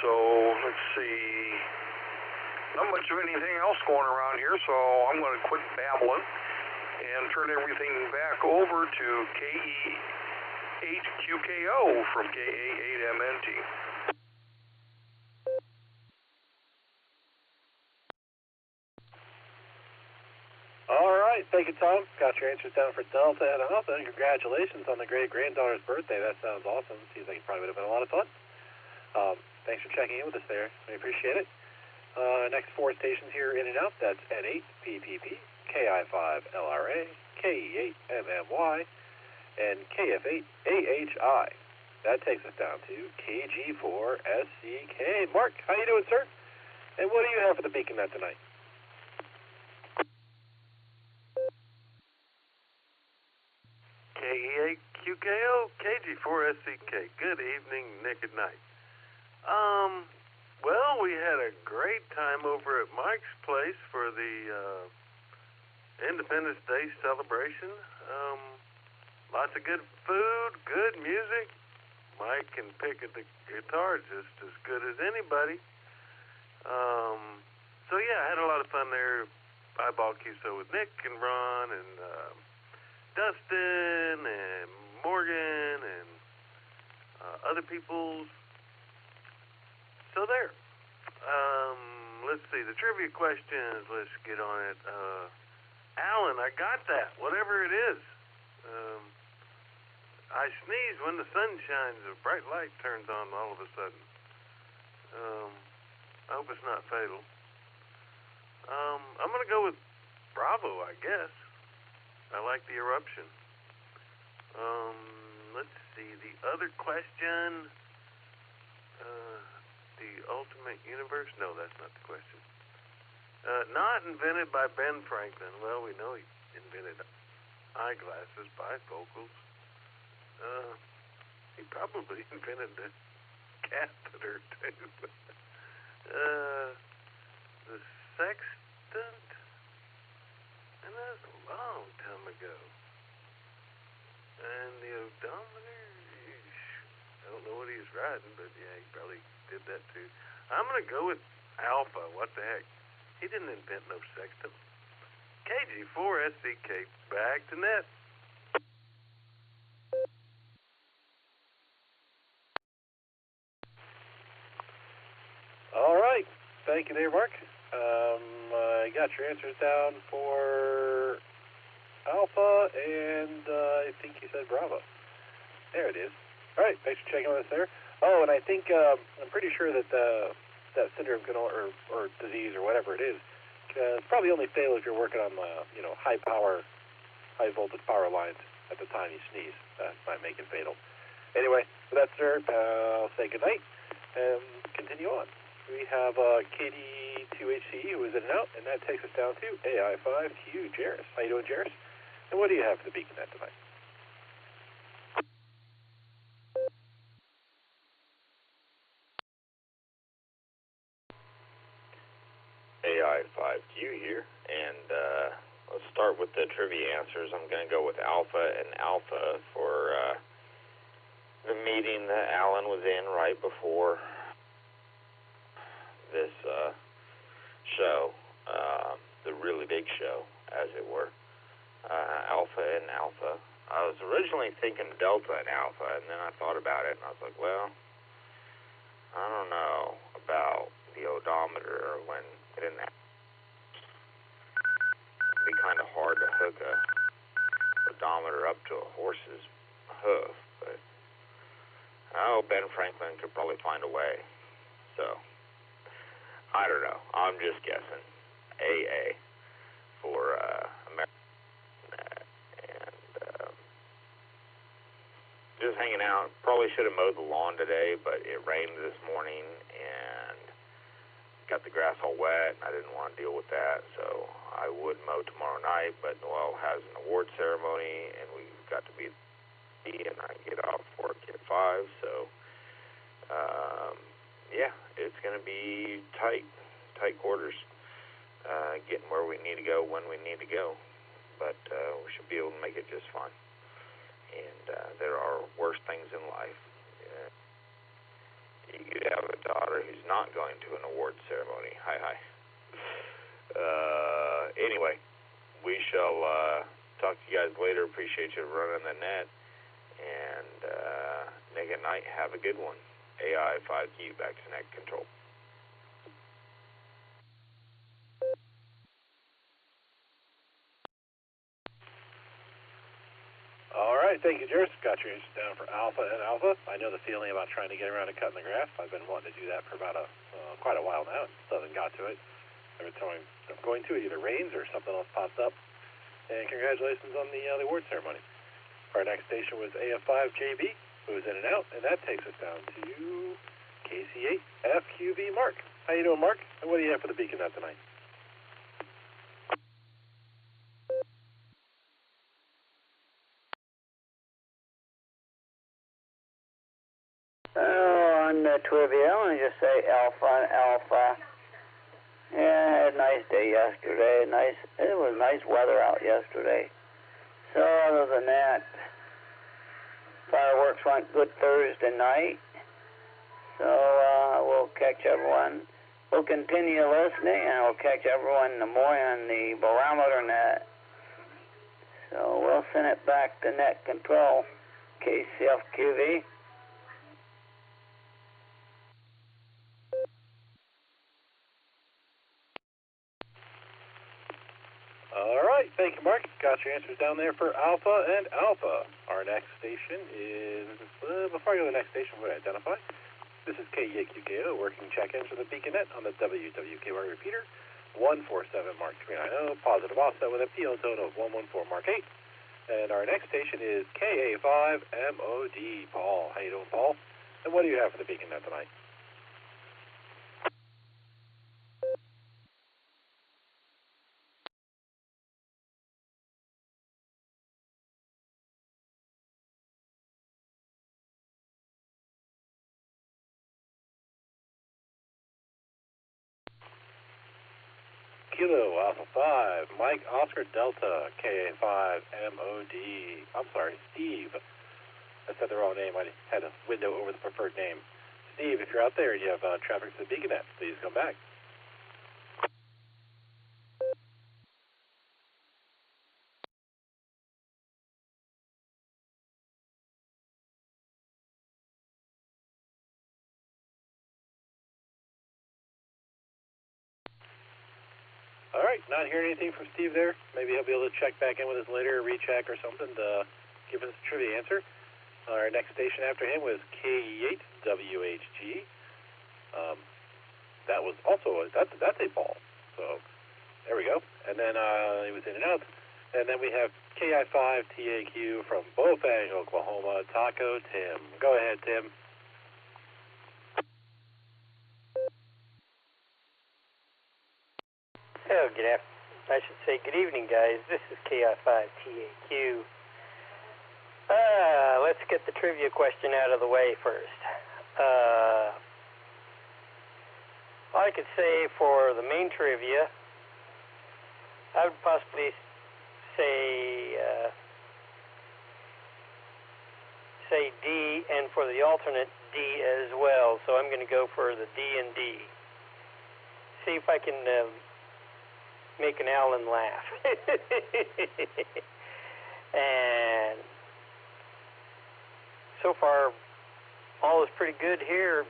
So, let's see. Not much of anything else going around here, so I'm going to quit babbling and turn everything back over to KE8QKO from KA8MNT. All right. right, thank you, Tom. Got your answers down for Delta and Alpha. Congratulations on the great-granddaughter's birthday. That sounds awesome. Seems like it probably would have been a lot of fun. Thanks for checking in with us there. We appreciate it. Next 4 stations here in and out. That's N8 PPP, KI5 LRA, KE8 MMY, and KF8 AHI. That takes us down to KG4 SCK. Mark, how you doing, sir? And what do you have for the beacon net tonight? KE8 QKO, KG4 SCK. Good evening, Nick at Night. Well, we had a great time over at Mike's place for the Independence Day celebration. Lots of good food, good music. Mike can pick at the guitar just as good as anybody. So yeah, I had a lot of fun there. Eyeball QSO with Nick and Ron and Dustin and Morgan and other people. So there. Let's see, the trivia questions. Let's get on it. Alan, I got that. Whatever it is. I sneeze when the sun shines. A bright light turns on all of a sudden. I hope it's not fatal. I'm going to go with Bravo, I guess. I like the eruption. Let's see, the other question. The ultimate universe? No, that's not the question. Not invented by Ben Franklin. Well, we know he invented eyeglasses, bifocals. He probably invented the catheter, too. The sextant? And that's a long time ago. And the odometer? I don't know what he was writing, but yeah, he probably did that too. I'm going to go with Alpha. What the heck? He didn't invent no sextant. KG4 SCK, back to net. All right. Thank you there, Mark. I got your answers down for Alpha, and I think you said Bravo. There it is. All right. Thanks for checking with us there. Oh, and I think I'm pretty sure that that syndrome can, or disease or whatever it is, can probably only fail if you're working on high voltage power lines at the time you sneeze. That might make it fatal. Anyway, with that, sir, I'll say goodnight and continue on. We have KD2HCE who is in and out, and that takes us down to AI5Q Jairus. How you doing, Jairus? And what do you have for the beacon net tonight? AI5Q here, and let's start with the trivia answers. I'm going to go with Alpha and Alpha for the meeting that Alan was in right before this show, the really big show, as it were. Alpha and Alpha. I was originally thinking Delta and Alpha, and then I thought about it, and I was like, well, I don't know about the odometer when it didn't. It'd be kind of hard to hook a odometer up to a horse's hoof, but Ben Franklin could probably find a way. So I don't know. I'm just guessing. AA for America. And just hanging out. Probably should have mowed the lawn today, but it rained this morning and got the grass all wet, and I didn't want to deal with that, so I would mow tomorrow night, but Noel has an award ceremony, and we've got to be and I get off work at 5, so yeah, it's going to be tight quarters, getting where we need to go when we need to go, but we should be able to make it just fine. And there are worse things in life. You could have a daughter who's not going to an award ceremony. Hi. Anyway, we shall talk to you guys later. Appreciate you running the net. And Nick at Night, have a good one. AI5Q, back to net control. thank you, Jers. Got your answers down for Alpha and Alpha. I know the feeling about trying to get around to cutting the grass. I've been wanting to do that for about quite a while now. Still haven't got to it. Every time I'm going to, it either rains or something else pops up. And congratulations on the award ceremony. Our next station was AF5JB, who was in and out, and that takes us down to KC8FQV Mark. How you doing, Mark? And what do you have for the beacon net tonight? On the trivia, I want to just say Alpha and Alpha. Yeah, I had a nice day yesterday. It was nice weather out yesterday. So other than that, fireworks went good Thursday night. So we'll catch everyone. We'll continue listening, and we'll catch everyone in the morning on the barometer net. So we'll send it back to net control, KCFQV. All right, thank you, Mark. Got your answers down there for Alpha and Alpha. Our next station is, before I go to the next station, we'll identify. This is KEAQKO, working check-ins for the beaconnet on the WWKY repeater, 147 Mark 390, positive offset with a PL tone of 114 Mark 8. And our next station is KA5MOD. Paul, how you doing, Paul? And what do you have for the beaconnet tonight? Kilo Alpha 5, Mike Oscar Delta, KA5MOD. I'm sorry, Steve. I said the wrong name. I had a window over the preferred name. Steve, if you're out there and you have traffic to the beaconnet, please come back. All right, not hearing anything from Steve there. Maybe he'll be able to check back in with us later, recheck or something to give us a trivia answer. Our next station after him was K8WHG. That was also that's a ball. So there we go. And then he was in and out. And then we have KI5TAQ from Bofang, Oklahoma. Taco Tim. Go ahead, Tim. Oh, I should say good evening, guys. This is KI5TAQ. Let's get the trivia question out of the way first. All I could say for the main trivia, I would possibly say D, and for the alternate D as well. So I'm going to go for the D and D. See if I can make an Alan laugh. And so far, all is pretty good here.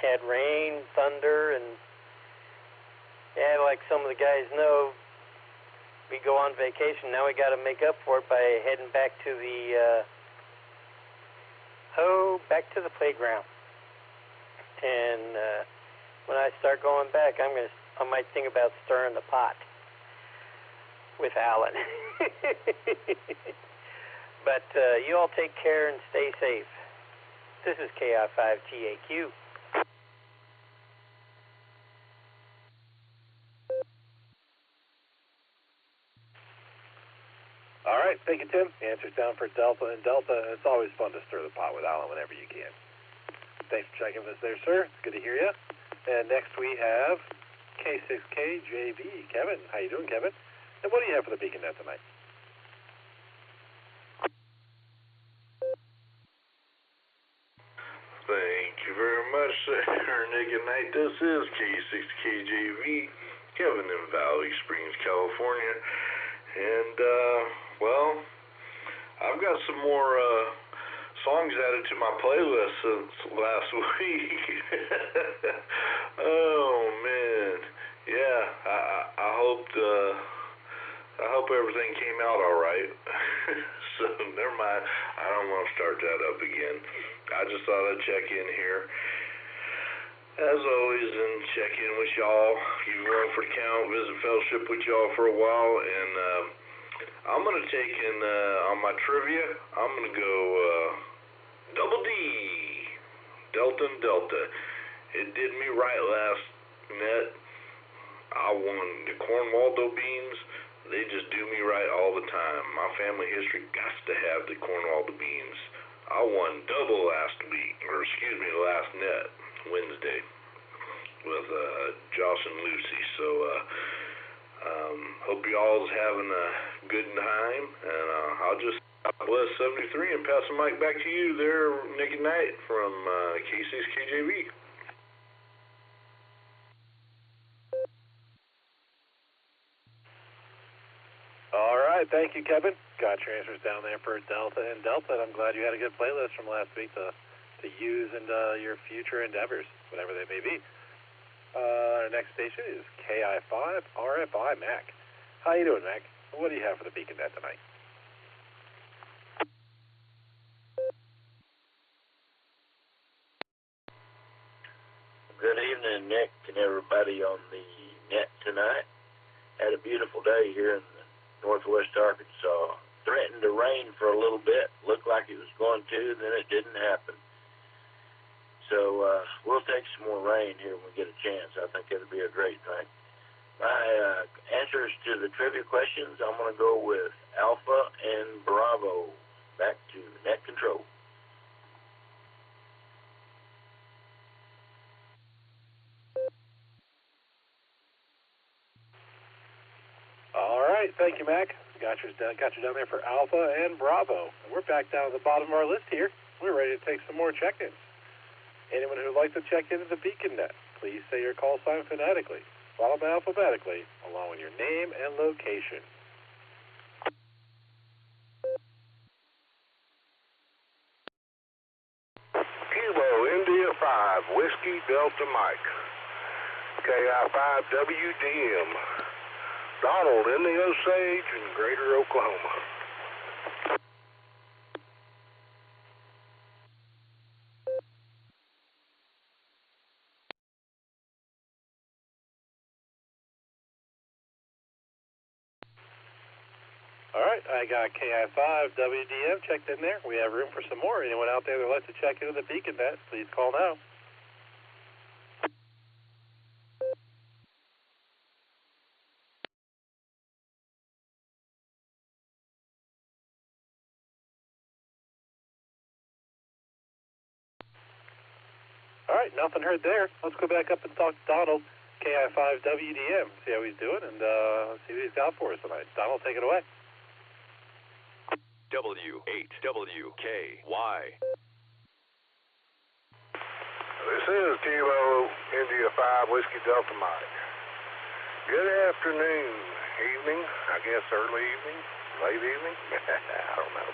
Had rain, thunder, and yeah, like some of the guys know, we go on vacation. Now we got to make up for it by heading back to the back to the playground. And when I start going back, I might think about stirring the pot with Alan. But you all take care and stay safe. This is KI5TAQ. All right, thank you, Tim. Answers down for Delta and Delta. It's always fun to stir the pot with Alan whenever you can. Thanks for checking with us there, sir. It's good to hear you. And next we have K6KJB. Kevin, how you doing, Kevin? And what do you have for the beacon net tonight? Thank you very much, sir. Nick and Night. This is K6KJV, Kevin in Valley Springs, California. And, well, I've got some more songs added to my playlist since last week. Oh, man. Yeah, I hope hope everything came out all right. So never mind. I don't want to start that up again. I just thought I'd check in here, as always, and check in with y'all. You run for the count, visit fellowship with y'all for a while, and I'm going to take in, on my trivia, I'm going to go Double D, Delta and Delta. It did me right last net. I won the Cornwaldo beans. They just do me right all the time. My family history got to have the Cornwaldo beans. I won double last last net, Wednesday, with Josh and Lucy. So hope you all's having a good time, and I'll just bless 73 and pass the mic back to you there, Nick and Knight from K6KJV. All right, thank you, Kevin. Got your answers down there for Delta and Delta, and I'm glad you had a good playlist from last week to use in your future endeavors, whatever they may be. Our next station is KI5 RFI Mac. How you doing, Mac? What do you have for the Beacon Net tonight? Good evening, Nick, and everybody on the net tonight. Had a beautiful day here in northwest Arkansas. Threatened to rain for a little bit. Looked like it was going to, then it didn't happen. So we'll take some more rain here when we get a chance. I think it'll be a great thing. My answers to the trivia questions, I'm going to go with Alpha and Bravo. Back to net control. All right, thank you, Mac. Got you down there for Alpha and Bravo. And we're back down at the bottom of our list here. We're ready to take some more check-ins. Anyone who'd like to check into the Beacon Net, please say your call sign phonetically, followed by alphabetically, along with your name and location. Kilo India 5, Whiskey Delta Mike, KI5 WDM. Donald in the Osage in Greater Oklahoma. All right, I got KI5 WDM checked in there. We have room for some more. Anyone out there that would like to check into the Beacon Net, please call now. All right, nothing heard there. Let's go back up and talk to Donald, KI5 WDM, see how he's doing, and see what he's got for us tonight. Donald, take it away. W8WKY. This is Kilo India 5, Whiskey Delta Mike. Good afternoon, evening, I guess early evening, late evening, I don't know.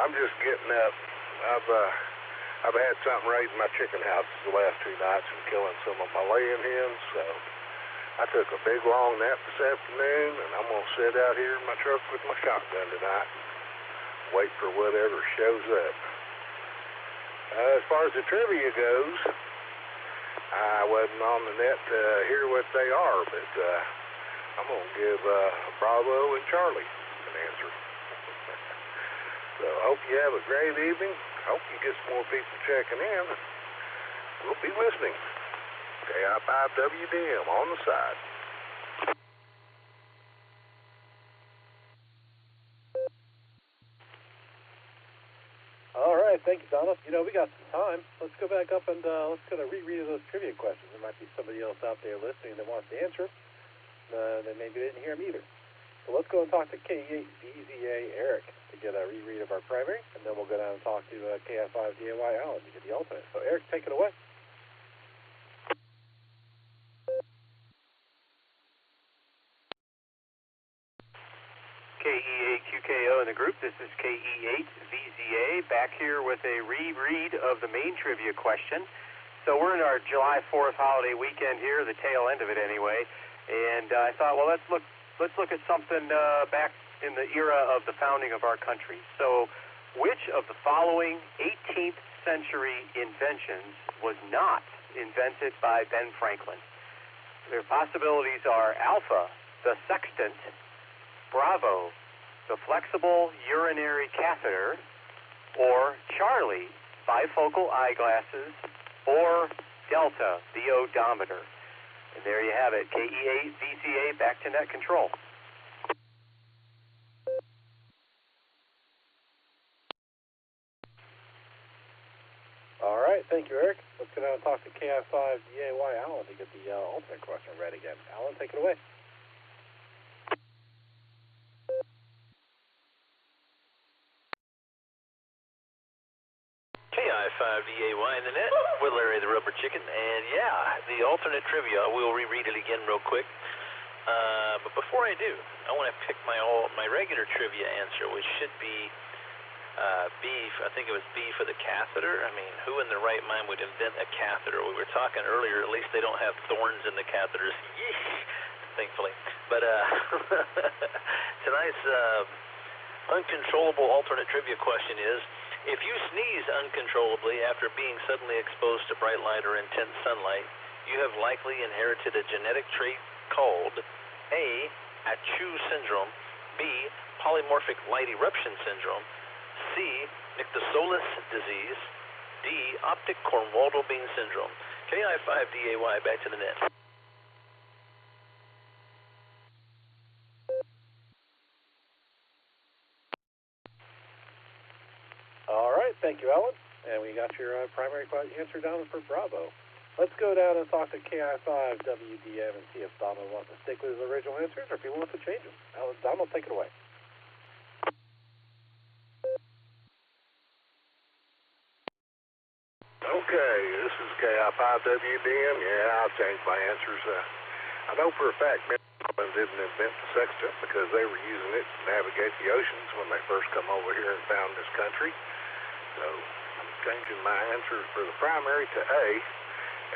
I'm just getting up. I've had something raising my chicken houses the last 2 nights and killing some of my laying hens, so I took a big long nap this afternoon, and I'm going to sit out here in my truck with my shotgun tonight and wait for whatever shows up. As far as the trivia goes, I wasn't on the net to hear what they are, but I'm going to give Bravo and Charlie an answer. So I hope you have a great evening. I hope you get some more people checking in. We'll be listening. KI5WDM on the side. All right, thank you, Donald. You know, we got some time. Let's go back up and let's go to reread those trivia questions. There might be somebody else out there listening that wants to answer. That maybe didn't hear them either. So let's go and talk to K8VZA Eric to get a reread of our primary, and then we'll go down and talk to KI5DAY Alan to get the alternate. So Eric, take it away. KE8QKO in the group. This is KE8VZA back here with a reread of the main trivia question. So we're in our July 4th holiday weekend here, the tail end of it anyway, and I thought, well, let's look let's look at something back in the era of the founding of our country. So, which of the following 18th century inventions was not invented by Ben Franklin? Their possibilities are Alpha, the sextant, Bravo, the flexible urinary catheter, or Charlie, bifocal eyeglasses, or Delta, the odometer. And there you have it, KE8 VCA, back to net control. All right, thank you, Eric. Let's go down and talk to KI5DAY Alan to get the alternate question read again. Alan, take it away. KI5DAY in the net with Larry the Rubber Chicken. And yeah, the alternate trivia, we'll reread it again real quick. But before I do, I want to pick my regular trivia answer, which should be B. I think it was B for the catheter. I mean, who in their right mind would invent a catheter? We were talking earlier, at least they don't have thorns in the catheters. Thankfully. But tonight's uncontrollable alternate trivia question is, if you sneeze uncontrollably after being suddenly exposed to bright light or intense sunlight, you have likely inherited a genetic trait called A, Achu syndrome, B, polymorphic light eruption syndrome, C, Nyctosolis disease, D, optic Kornwaldo-Bean syndrome. KI5DAY, back to the net. All right, thank you, Alan. And we got your primary answer down for Bravo. Let's go down and talk to KI5WDM and see if Donald wants to stick with his original answers or if he wants to change them. Donald, take it away. Okay, this is KI5WDM. Yeah, I'll change my answers. I know for a fact Melvin didn't invent the sextant because they were using it to navigate the oceans when they first come over here and found this country. So I'm changing my answers for the primary to A,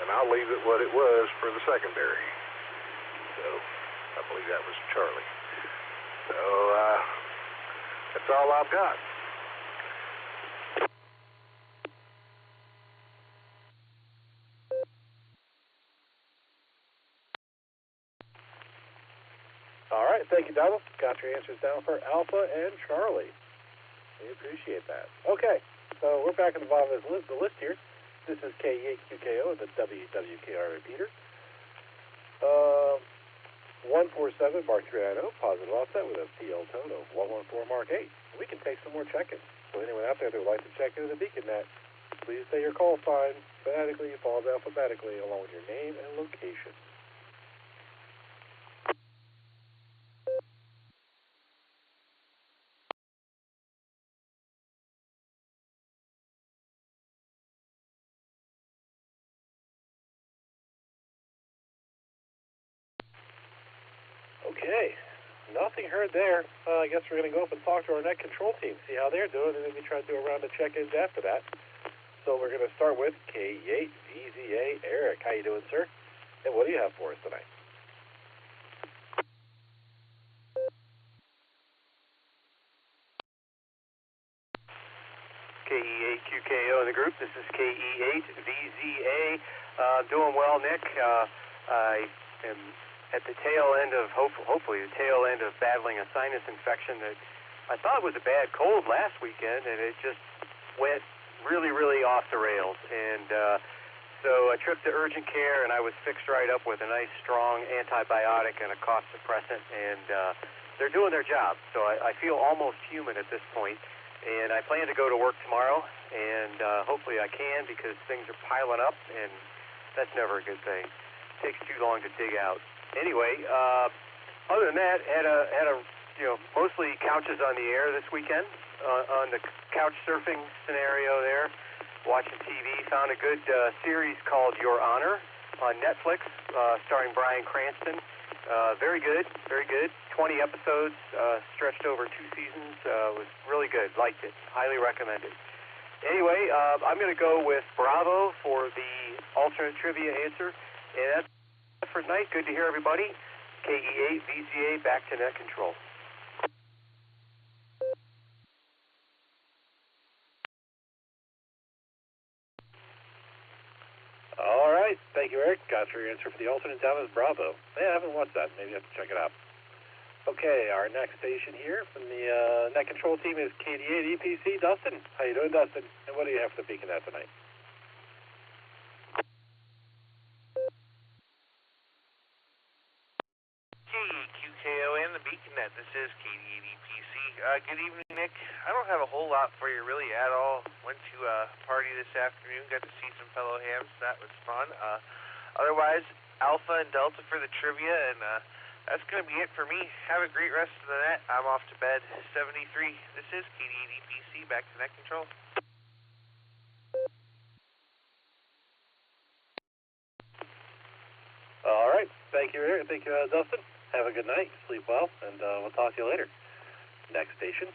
and I'll leave it what it was for the secondary. So I believe that was Charlie. So that's all I've got. All right, thank you, Donald. Got your answers down for Alpha and Charlie. We appreciate that. Okay, so we're back in the bottom of the list here. This is K8QKO, the WWKR repeater. 147 Mark 390, positive offset with a PL tone of 114 Mark 8. We can take some more check-ins. So anyone out there that would like to check into the Beacon Net, please say your call sign phonetically, followed alphabetically, along with your name and location. Okay, nothing heard there. I guess we're going to go up and talk to our net control team, see how they're doing, and then we try to do a round of check-ins after that. So we're going to start with K8VZA Eric. How you doing, sir? And what do you have for us tonight? KE8QKO in the group. This is KE8VZA. Doing well, Nick. I am at the tail end of, hopefully the tail end of battling a sinus infection that I thought was a bad cold last weekend, and it just went really, really off the rails. And so I tripped to urgent care, and I was fixed right up with a nice, strong antibiotic and a cough suppressant, and they're doing their job. So I feel almost human at this point, and I plan to go to work tomorrow, and hopefully I can, because things are piling up, and that's never a good thing. It takes too long to dig out. Anyway, other than that, had a mostly couches on the air this weekend on the couch surfing scenario there, watching TV. Found a good series called Your Honor on Netflix, starring Bryan Cranston. Very good, very good. 20 episodes, stretched over 2 seasons. Was really good. Liked it. Highly recommended. Anyway, I'm going to go with Bravo for the alternate trivia answer, and that's for tonight. Good to hear everybody. KE8 VGA back to net control. All right, thank you, Eric. Got your answer for the alternate down as Bravo. Yeah, I haven't watched that. Maybe I have to check it out. Okay, our next station here from the net control team is KD8 EPC. Dustin, how you doing, Dustin? And what do you have for the Beacon Net tonight? KEQKO and the Beacon Net. This is KD8 EPC. Good evening, Nick. I don't have a whole lot for you really at all. Went to a party this afternoon, got to see some fellow hams. That was fun. Otherwise, Alpha and Delta for the trivia, and that's going to be it for me. Have a great rest of the net. I'm off to bed. 73. This is KD8 EPC. Back to net control. All right. Thank you, Eric. Thank you, Dustin. Have a good night. Sleep well, and we'll talk to you later. Next station,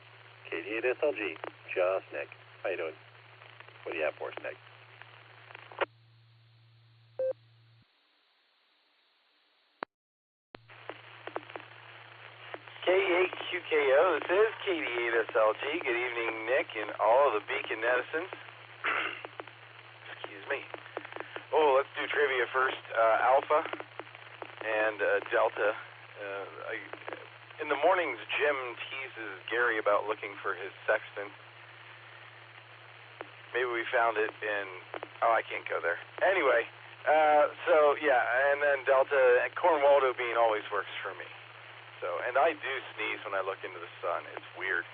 KD8 SLG. Just Nick. How you doing? What do you have for us, Nick? KD8QKO, this is KD8 SLG. Good evening, Nick, and all of the Beacon netizens. Excuse me. Oh, let's do trivia first. Alpha and Delta. In the mornings, Jim teases Gary about looking for his sextant. Maybe we found it in... Oh, I can't go there. Anyway, so, yeah, and then Delta, and Cornwaldo Bean always works for me. So, and I do sneeze when I look into the sun. It's weird.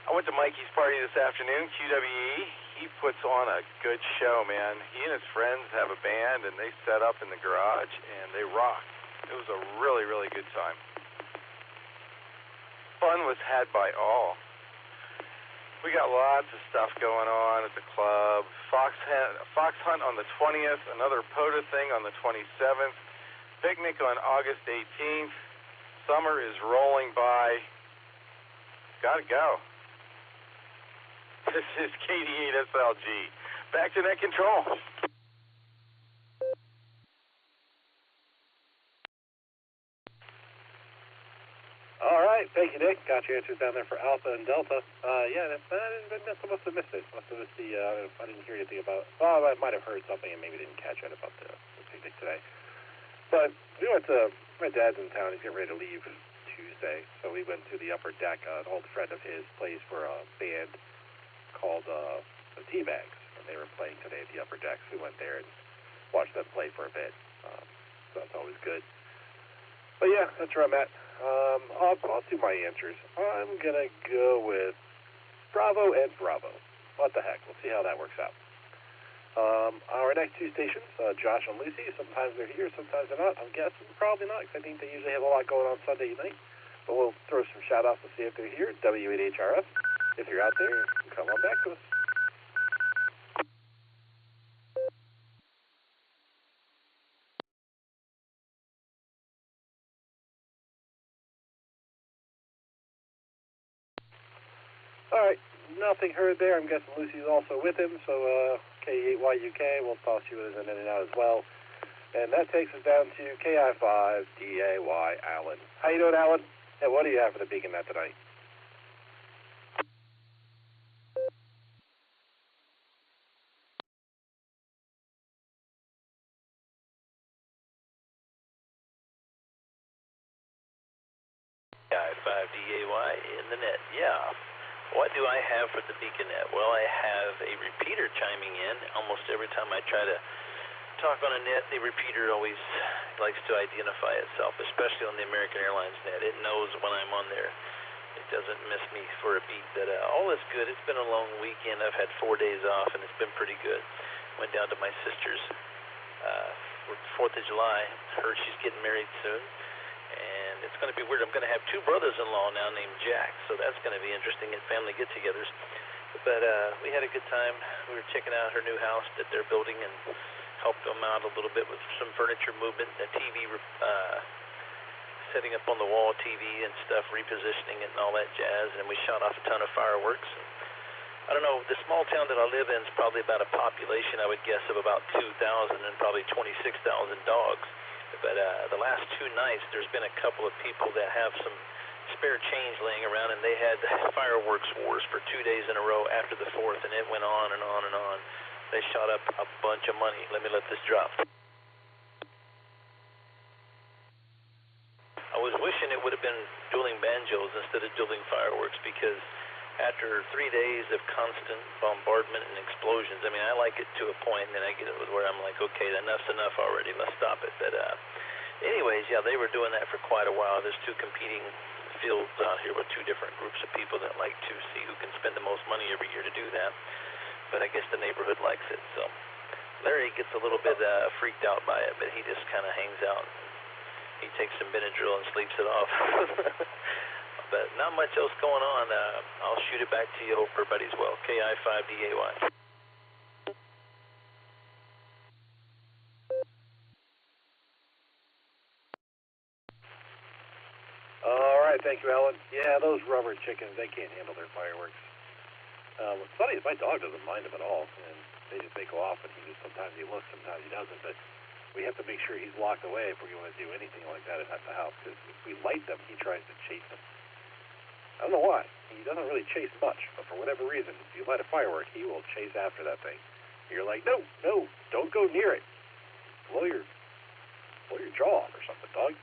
I went to Mikey's party this afternoon, QWE. He puts on a good show, man. He and his friends have a band, and they set up in the garage, and they rock. It was a really, really good time. Fun was had by all. We got lots of stuff going on at the club. Fox hunt on the 20th, another POTA thing on the 27th, picnic on August 18th. Summer is rolling by. Gotta go. This is KD8 SLG. Back to net control. All right, thank you, Nick. Got your answers down there for Alpha and Delta. Yeah, I must have missed it. Must have missed the, I didn't hear anything about, well, I might have heard something and maybe didn't catch it about the picnic today. But we went to, my dad's in town. He's getting ready to leave Tuesday. So we went to the upper deck. An old friend of his plays for a band called the T-Bags. And they were playing today at the upper deck. So we went there and watched them play for a bit. So that's always good. But yeah, that's where I'm at. I'll do my answers. I'm going to go with Bravo and Bravo. What the heck? We'll see how that works out. Our next two stations, Josh and Lucy, sometimes they're here, sometimes they're not. I'm guessing probably not, because I think they usually have a lot going on Sunday night. But we'll throw some shout-outs to see if they're here. W8HRF, if you're out there, come on back to us. All right, nothing heard there. I'm guessing Lucy's also with him, so K8YUK, we'll toss you as an in and out as well. And that takes us down to KI5DAY Allen. How you doing, Alan? And what do you have for the Beacon Net tonight? KI5DAY in the net, yeah. What do I have for the Beacon Net? Well, I have a repeater chiming in. Almost every time I try to talk on a net, the repeater always likes to identify itself, especially on the American Airlines net. It knows when I'm on there. It doesn't miss me for a beat. But all is good. It's been a long weekend. I've had 4 days off, and it's been pretty good. Went down to my sister's for 4th of July. Heard she's getting married soon. And it's going to be weird. I'm going to have 2 brothers-in-law now named Jack, so that's going to be interesting at family get-togethers. But we had a good time. We were checking out her new house that they're building and helped them out a little bit with some furniture movement, the TV, setting up on the wall TV and stuff, repositioning it and all that jazz. And we shot off a ton of fireworks. And I don't know, the small town that I live in is probably about a population, I would guess, of about 2,000 and probably 26,000 dogs. But the last 2 nights, there's been a couple of people that have some spare change laying around, and they had fireworks wars for 2 days in a row after the 4th, and it went on and on and on. They shot up a bunch of money. Let me let this drop. I was wishing it would have been dueling banjos instead of dueling fireworks, because after 3 days of constant bombardment and explosions, I mean, I like it to a point, and then I get it where I'm like, okay, enough's enough already, let's stop it. But anyways, yeah, they were doing that for quite a while. There's 2 competing fields out here with 2 different groups of people that like to see who can spend the most money every year to do that. But I guess the neighborhood likes it, so Larry gets a little bit freaked out by it, but he just kind of hangs out. He takes some Benadryl and sleeps it off. But not much else going on. I'll shoot it back to you. Hope everybody's well. KI5DAY. All right, thank you, Alan. Yeah, those rubber chickens, they can't handle their fireworks. What's funny is my dog doesn't mind them at all, and they go off, and sometimes he looks, sometimes he doesn't, but we have to make sure he's locked away if we're going to do anything like that at the house, because if we light them, he tries to chase them. I don't know why. He doesn't really chase much, but for whatever reason, if you light a firework, he will chase after that thing. And you're like, no, don't go near it. Blow your jaw off or something, dog.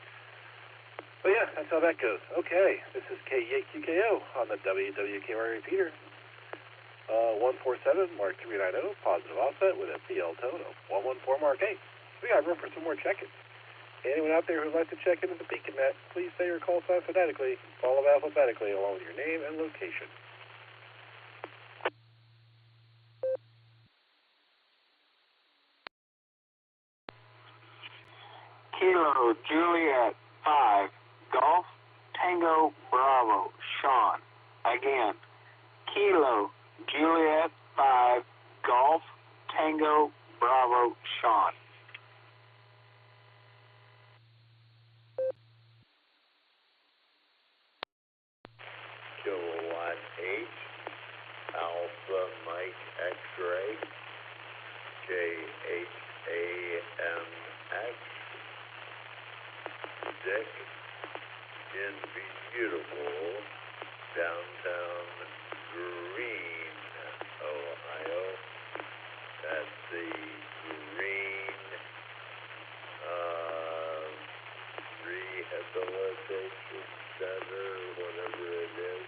But yeah, that's how that goes. Okay, this is K8QKO on the WWKR repeater. 147 Mark 390, positive offset with a PL tone of 114 Mark 8. We got room for some more check-ins. Anyone out there who'd like to check into the BeaconNet, please say your call sign phonetically, follow alphabetically along with your name and location. Kilo Juliet 5 Golf Tango Bravo Sean. Again, Kilo Juliet 5 Golf Tango Bravo Sean. Kilowatt 8 Alpha Mike X-Ray JHAMX Dick in beautiful downtown Green, Ohio. That's the Green Rehabilitation Center, whatever it is.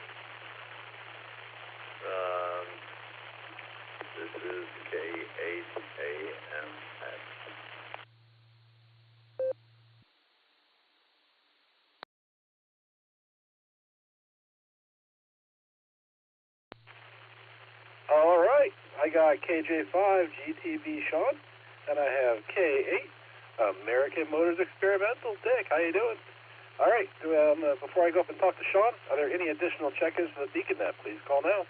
This is K8AMX. All right, I got KJ5 GTB Sean, and I have K8 American Motors Experimental Dick. How you doing? All right, before I go up and talk to Sean, are there any additional check-ins for the BeaconNet? Please call now.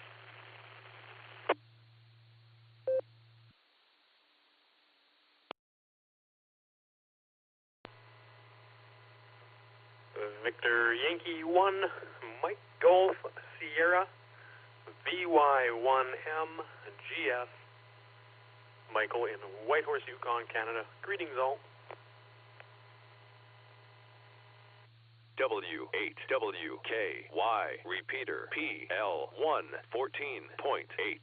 Victor Yankee 1, Mike Golf Sierra, VY1M GF, Michael in Whitehorse, Yukon, Canada. Greetings all. W8WKY repeater PL114.8.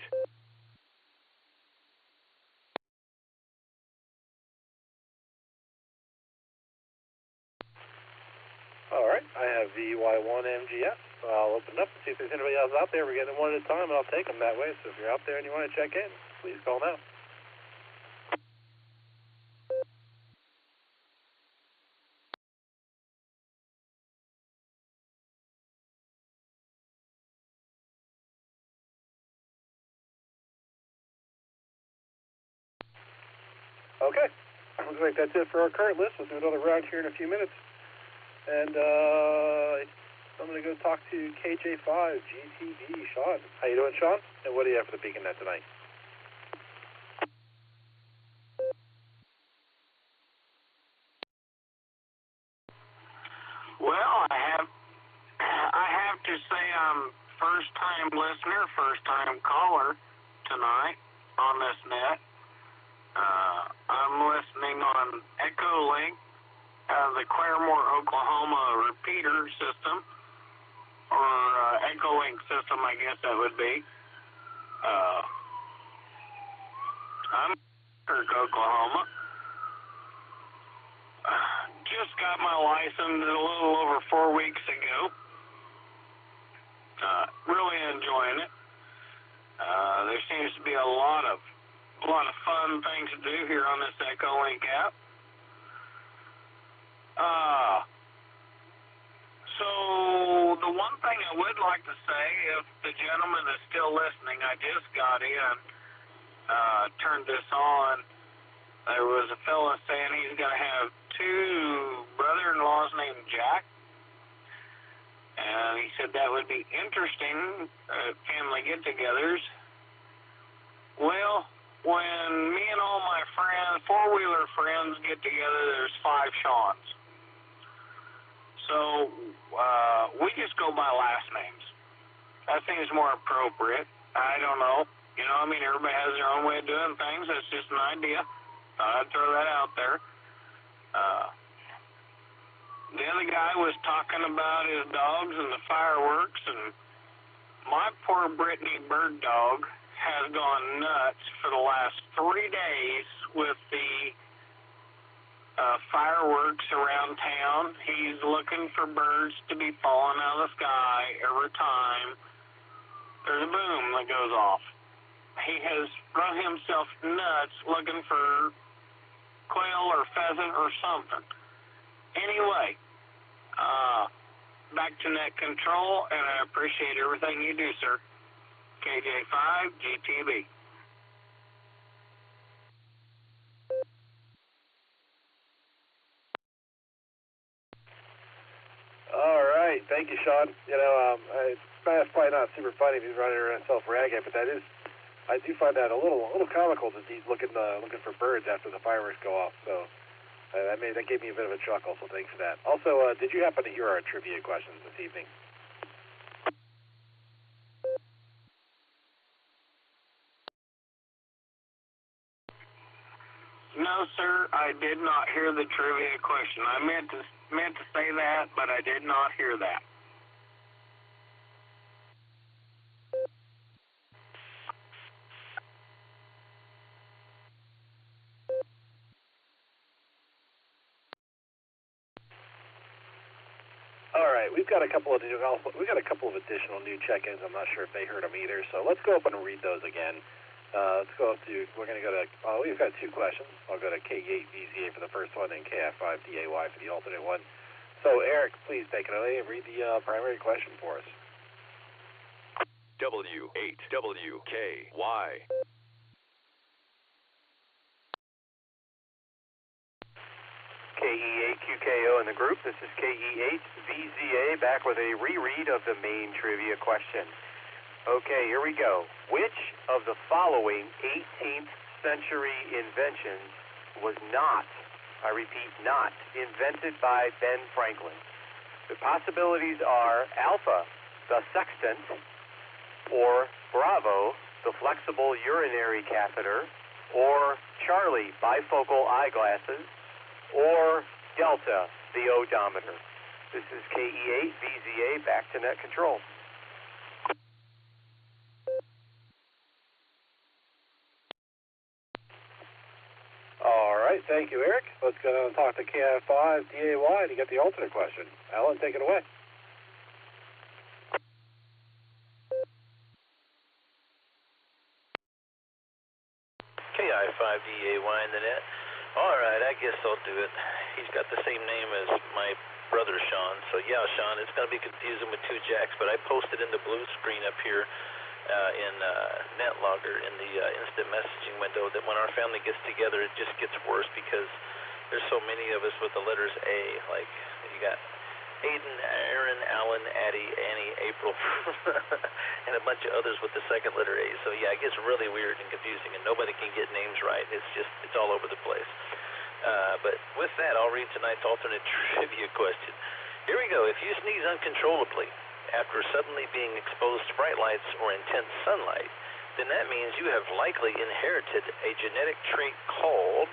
All right, I have VY1MGF. I'll open up and see if there's anybody else out there. We're getting one at a time, and I'll take them that way. So if you're out there and you want to check in, please call now. Okay, looks like that's it for our current list. We'll do another round here in a few minutes. And I'm going to go talk to KJ5 GTB Sean. How you doing, Sean? And what do you have for the BeaconNet tonight? Well, I have to say I'm first-time listener, first-time caller tonight on this net. I'm listening on Echolink, the Claremore, Oklahoma repeater system, or Echolink system, I guess that would be. I'm in Circa, Oklahoma. Just got my license a little over 4 weeks ago. Really enjoying it. There seems to be a lot of fun things to do here on this Echolink app. So the one thing I would like to say, if the gentleman is still listening, I just got in, turned this on. There was a fella saying he's going to have 2 brother-in-laws named Jack. And he said that would be interesting, family get-togethers. Well, when me and all my friends, four-wheeler friends, get together, there's 5 Seans. So we just go by last names. That seems more appropriate. I don't know. You know, I mean, everybody has their own way of doing things. That's just an idea. I'd throw that out there. The other guy was talking about his dogs and the fireworks, and my poor Brittany bird dog has gone nuts for the last 3 days with the fireworks around town. He's looking for birds to be falling out of the sky every time there's a boom that goes off. He has run himself nuts looking for quail or pheasant or something. Anyway, back to net control, and I appreciate everything you do, sir. KJ5 GTB. All right, thank you, Sean. You know, it's probably not super funny if he's running around self-ragging, but I do find that a little comical that he's looking for birds after the fireworks go off. So that gave me a bit of a chuckle. So thanks for that. Also, did you happen to hear our trivia questions this evening? No, sir, I did not hear the trivia question. I meant to say that, but I did not hear that. All right, we've got a couple of additional new check-ins. I'm not sure if they heard them either. So let's go up and read those again. We've got 2 questions. I'll go to K8VZA for the first one and KF5DAY for the alternate one. So, Eric, please take it away and read the primary question for us. W8WKY. KE8QKO in the group. This is KE8VZA back with a reread of the main trivia question. Okay, here we go. Which of the following 18th century inventions was not, I repeat, not invented by Ben Franklin? The possibilities are Alpha, the sextant, or Bravo, the flexible urinary catheter, or Charlie, bifocal eyeglasses, or Delta, the odometer. This is KE8VZA, back to net control. All right, thank you, Eric. Let's go and talk to KF5DAY to get the alternate question. Alan, take it away. KI5DAY in the net. All right, I guess I'll do it. He's got the same name as my brother, Sean. So, yeah, Sean, it's going to be confusing with 2 Jacks, but I posted in the blue screen up here in NetLogger in the instant messaging window that when our family gets together, it just gets worse because there's so many of us with the letters A. Like, you got Aiden, Aaron, Alan, Addie, Annie, April, and a bunch of others with the second letter A. So, yeah, it gets really weird and confusing, and nobody can get names right. It's all over the place. But with that, I'll read tonight's alternate trivia question. Here we go. If you sneeze uncontrollably after suddenly being exposed to bright lights or intense sunlight, then that means you have likely inherited a genetic trait called,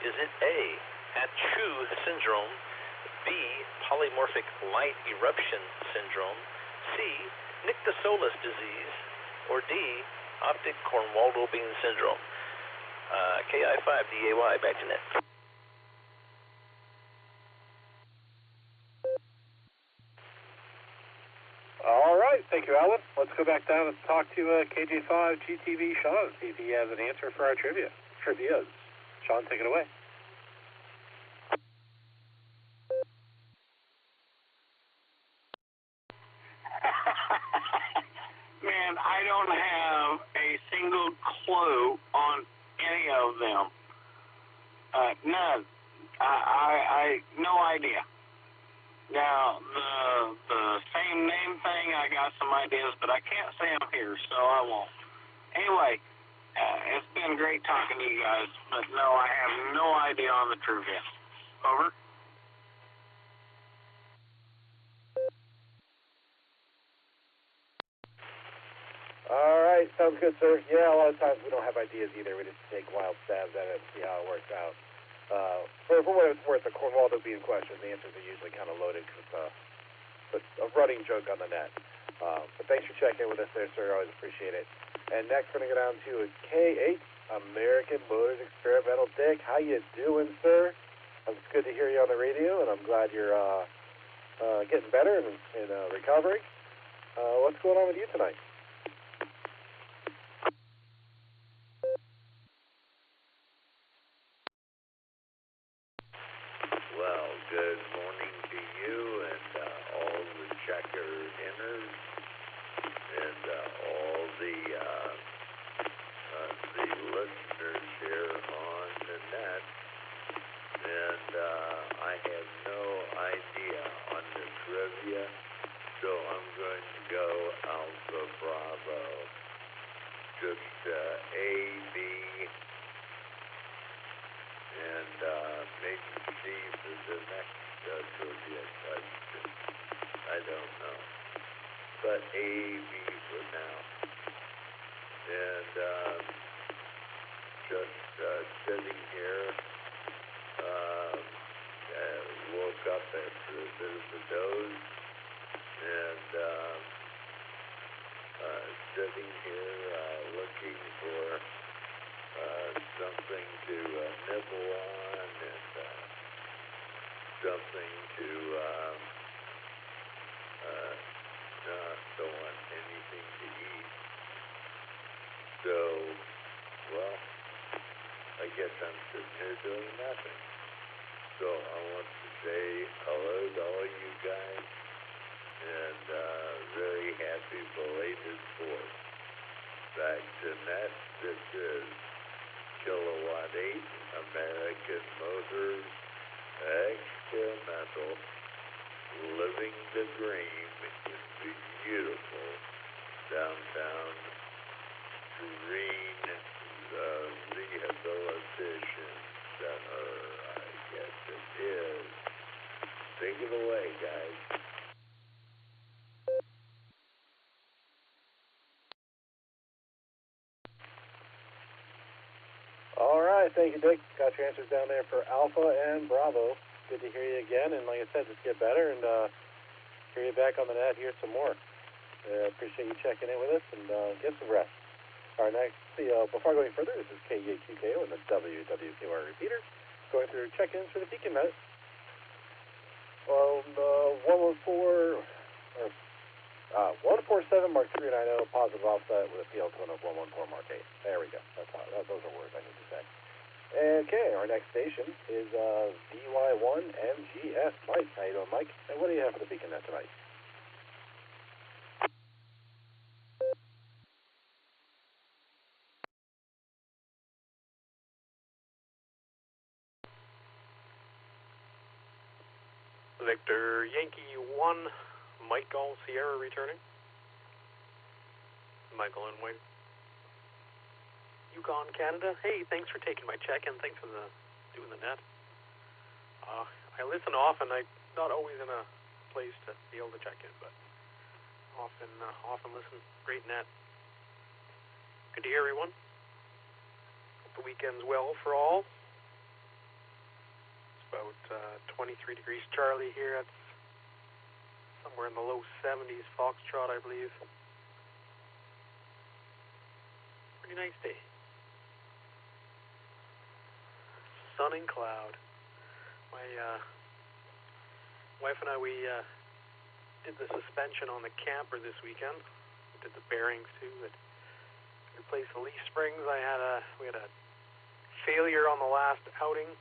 is it A, Achu syndrome, B. Polymorphic light eruption syndrome, C. Nyctosolis disease, or D. Optic Cornwaldo-Bean syndrome. KI5DAY, back to net. All right, thank you, Alan. Let's go back down and talk to KJ5 GTV Sean and see if he has an answer for our trivias. Sean, take it away. Man, I don't have a single clue on any of them. None. I no idea. Now, the same name thing, I got some ideas, but I can't say them here, so I won't. Anyway, it's been great talking to you guys, but no, I have no idea on the trivia. Over. All right, sounds good, sir. Yeah, a lot of times we don't have ideas either. We just take wild stabs at it and see how it works out. For what it's worth, the Cornwaldo-Bean question, the answers are usually kind of loaded because it's a running joke on the net. But thanks for checking in with us there, sir. I always appreciate it. And next, we're going to go down to K8, American Motors Experimental Dick. How you doing, sir? It's good to hear you on the radio, and I'm glad you're getting better and recovering. What's going on with you tonight? Well, good morning to you and all the checker inners and all the listeners here on the net. And I have no idea on the trivia, so I'm going to go Alpha Bravo. Just A, B, and maybe C for the next trivia question. I don't know. But A, B for now. And just sitting here, woke up after a bit of a doze, and sitting here looking for something to nibble on and something to don't want anything to eat. So, well, I guess I'm sitting here doing nothing. So I want to say hello to all you guys and very happy belated 4th. Back to net, this is Kilowatt 8, American Motors, experimental, living the dream in the beautiful downtown green rehabilitation center, I guess it is. Take it away, guys. All right, thank you, Dick. Got your answers down there for Alpha and Bravo. Good to hear you again, and like I said, just get better and hear you back on the net, hear some more. Appreciate you checking in with us, and get some rest. All right, next, before I go any further, this is KEAQKO and the WWKR repeater, going through check-ins for the Beacon Net. 147 Mark 390, positive offset with a PL tone of 114 Mark 8. There we go. Those are words I need to say. Okay, our next station is BY1MGS. Mike, how you doing, Mike? And what do you have for the Beacon Net tonight? Victor Yankee 1, Michael Sierra returning. Michael in Wayne. Yukon, Canada. Hey, thanks for taking my check-in. Thanks for doing the net. I listen often. I'm not always in a place to be able to check in, but often listen. Great net. Good to hear everyone. Hope the weekend's well for all. about 23 degrees Charlie here. It's somewhere in the low 70s, Foxtrot, I believe. Pretty nice day. Sun and cloud. My wife and I, we did the suspension on the camper this weekend. We did the bearings too. We replaced the leaf springs. We had a failure on the last outing.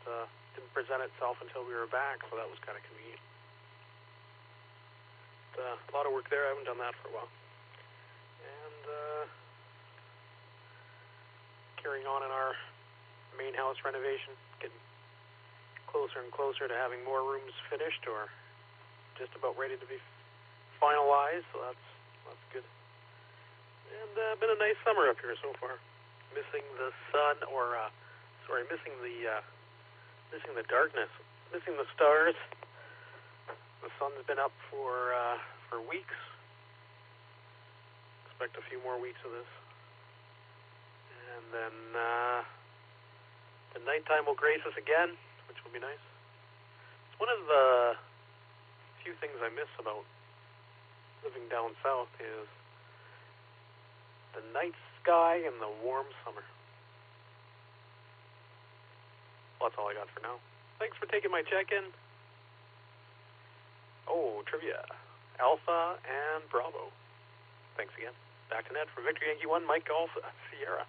It didn't present itself until we were back, so that was kind of convenient. A lot of work there. I haven't done that for a while. And carrying on in our main house renovation, getting closer and closer to having more rooms finished or just about ready to be finalized, so that's good. And been a nice summer up here so far. Missing the sun, or missing the darkness, missing the stars. The sun's been up for weeks. Expect a few more weeks of this, and then the nighttime will grace us again, which will be nice. It's one of the few things I miss about living down south is the night sky and the warm summer. Well, that's all I got for now. Thanks for taking my check-in. Oh, trivia. Alpha and Bravo. Thanks again. Back to net for Victor Yankee 1, Mike Golf, Sierra.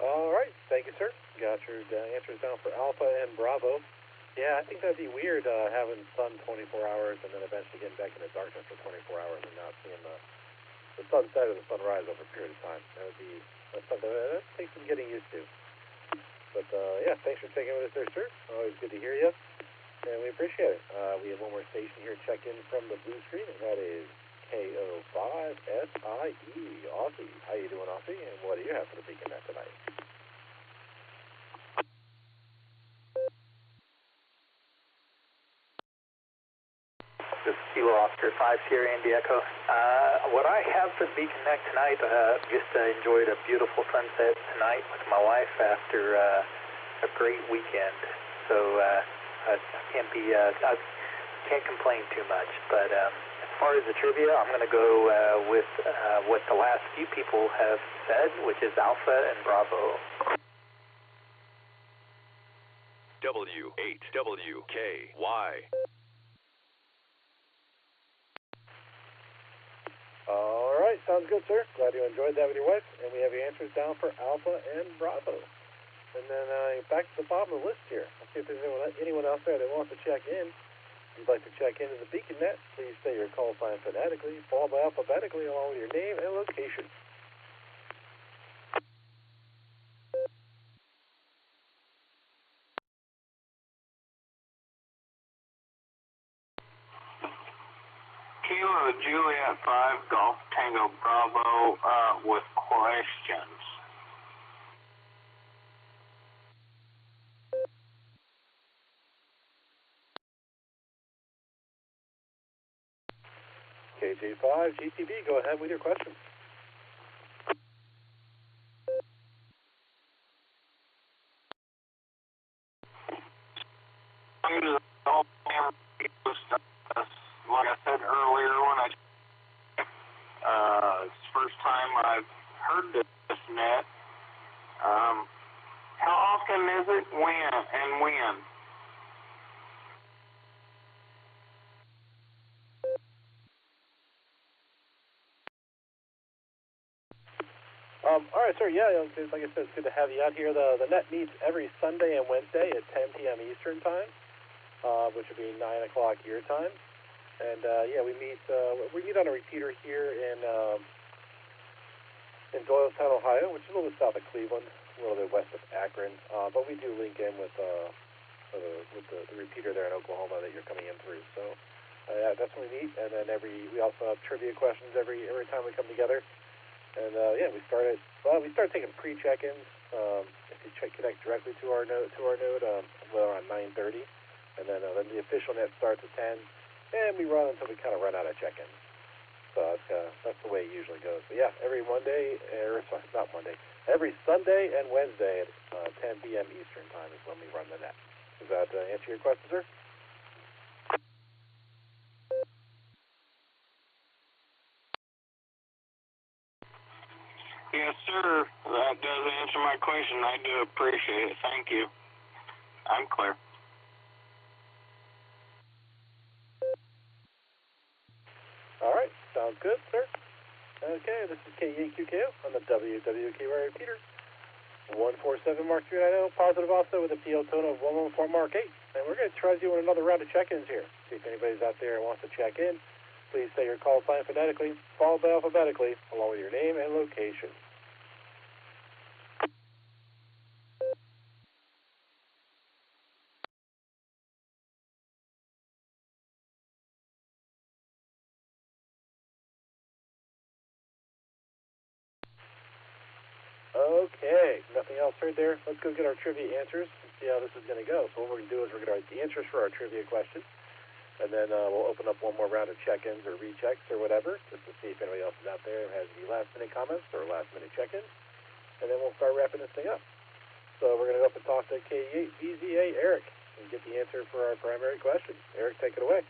All right, thank you, sir. Got your answers down for Alpha and Bravo. Yeah, I think that'd be weird having sun 24 hours and then eventually getting back into darkness for 24 hours and not seeing the sunset or the sunrise over a period of time. That's something that takes some getting used to. But yeah, thanks for taking with us there, sir. Always good to hear you, and we appreciate it. We have one more station here check in from the blue screen, and that is KO5SIE, Aussie. How you doing, Aussie? And what do you have for the Beacon Net tonight? This is Kilo Oscar 5 Sierra Indy Echo. What I have for the Beacon Neck tonight, just enjoyed a beautiful sunset tonight with my wife after a great weekend. So I can't complain too much. But as far as the trivia, I'm going to go with what the last few people have said, which is Alpha and Bravo. W8WKY. All right, sounds good, sir. Glad you enjoyed that with your wife. And we have your answers down for Alpha and Bravo. And then back to the bottom of the list here. Let's see if there's anyone else there that wants to check in. If you'd like to check into the Beacon Net, please say your call sign phonetically, followed by alphabetically, along with your name and location. Kilo Juliet 5 Golf Tango Bravo with questions. KJ5 GTB, go ahead with your question. Like I said earlier, when it's the first time I've heard this net. How often is it? When and when? All right, sir. Yeah, like I said, it's good to have you out here. The net meets every Sunday and Wednesday at 10 p.m. Eastern time, which would be 9 o'clock your time. And yeah, we meet on a repeater here in Doylestown, Ohio, which is a little bit south of Cleveland, a little bit west of Akron. But we do link in with the repeater there in Oklahoma that you're coming in through. So yeah, that's when we meet. And then we also have trivia questions every time we come together. And yeah, we started taking pre-check-ins. If you connect directly to our node, around 9:30, and then the official net starts at 10. And we run until we kind of run out of check-ins. way it usually goes. But yeah, every Monday, sorry, not Monday, every Sunday and Wednesday at 10 p.m. Eastern time is when we run the net. Does that answer your question, sir? Yes, sir. That does answer my question. I do appreciate it. Thank you. I'm clear. All right. Sounds good, sir. Okay, this is KEQKO on the WWKY repeater. 147 Mark 390, positive offset with a PO tone of 114 Mark 8. And we're going to try to do another round of check-ins here. See if anybody's out there and wants to check in. Please say your call sign phonetically, followed by alphabetically, along with your name and location. Okay, nothing else right there. Let's go get our trivia answers and see how this is going to go. So what we're going to do is we're going to write the answers for our trivia questions, and then we'll open up one more round of check-ins or rechecks or whatever, just to see if anybody else is out there who has any last-minute comments or last-minute check-ins, and then we'll start wrapping this thing up. So we're going to go up and talk to KE8VZA Eric and get the answer for our primary question. Eric, take it away.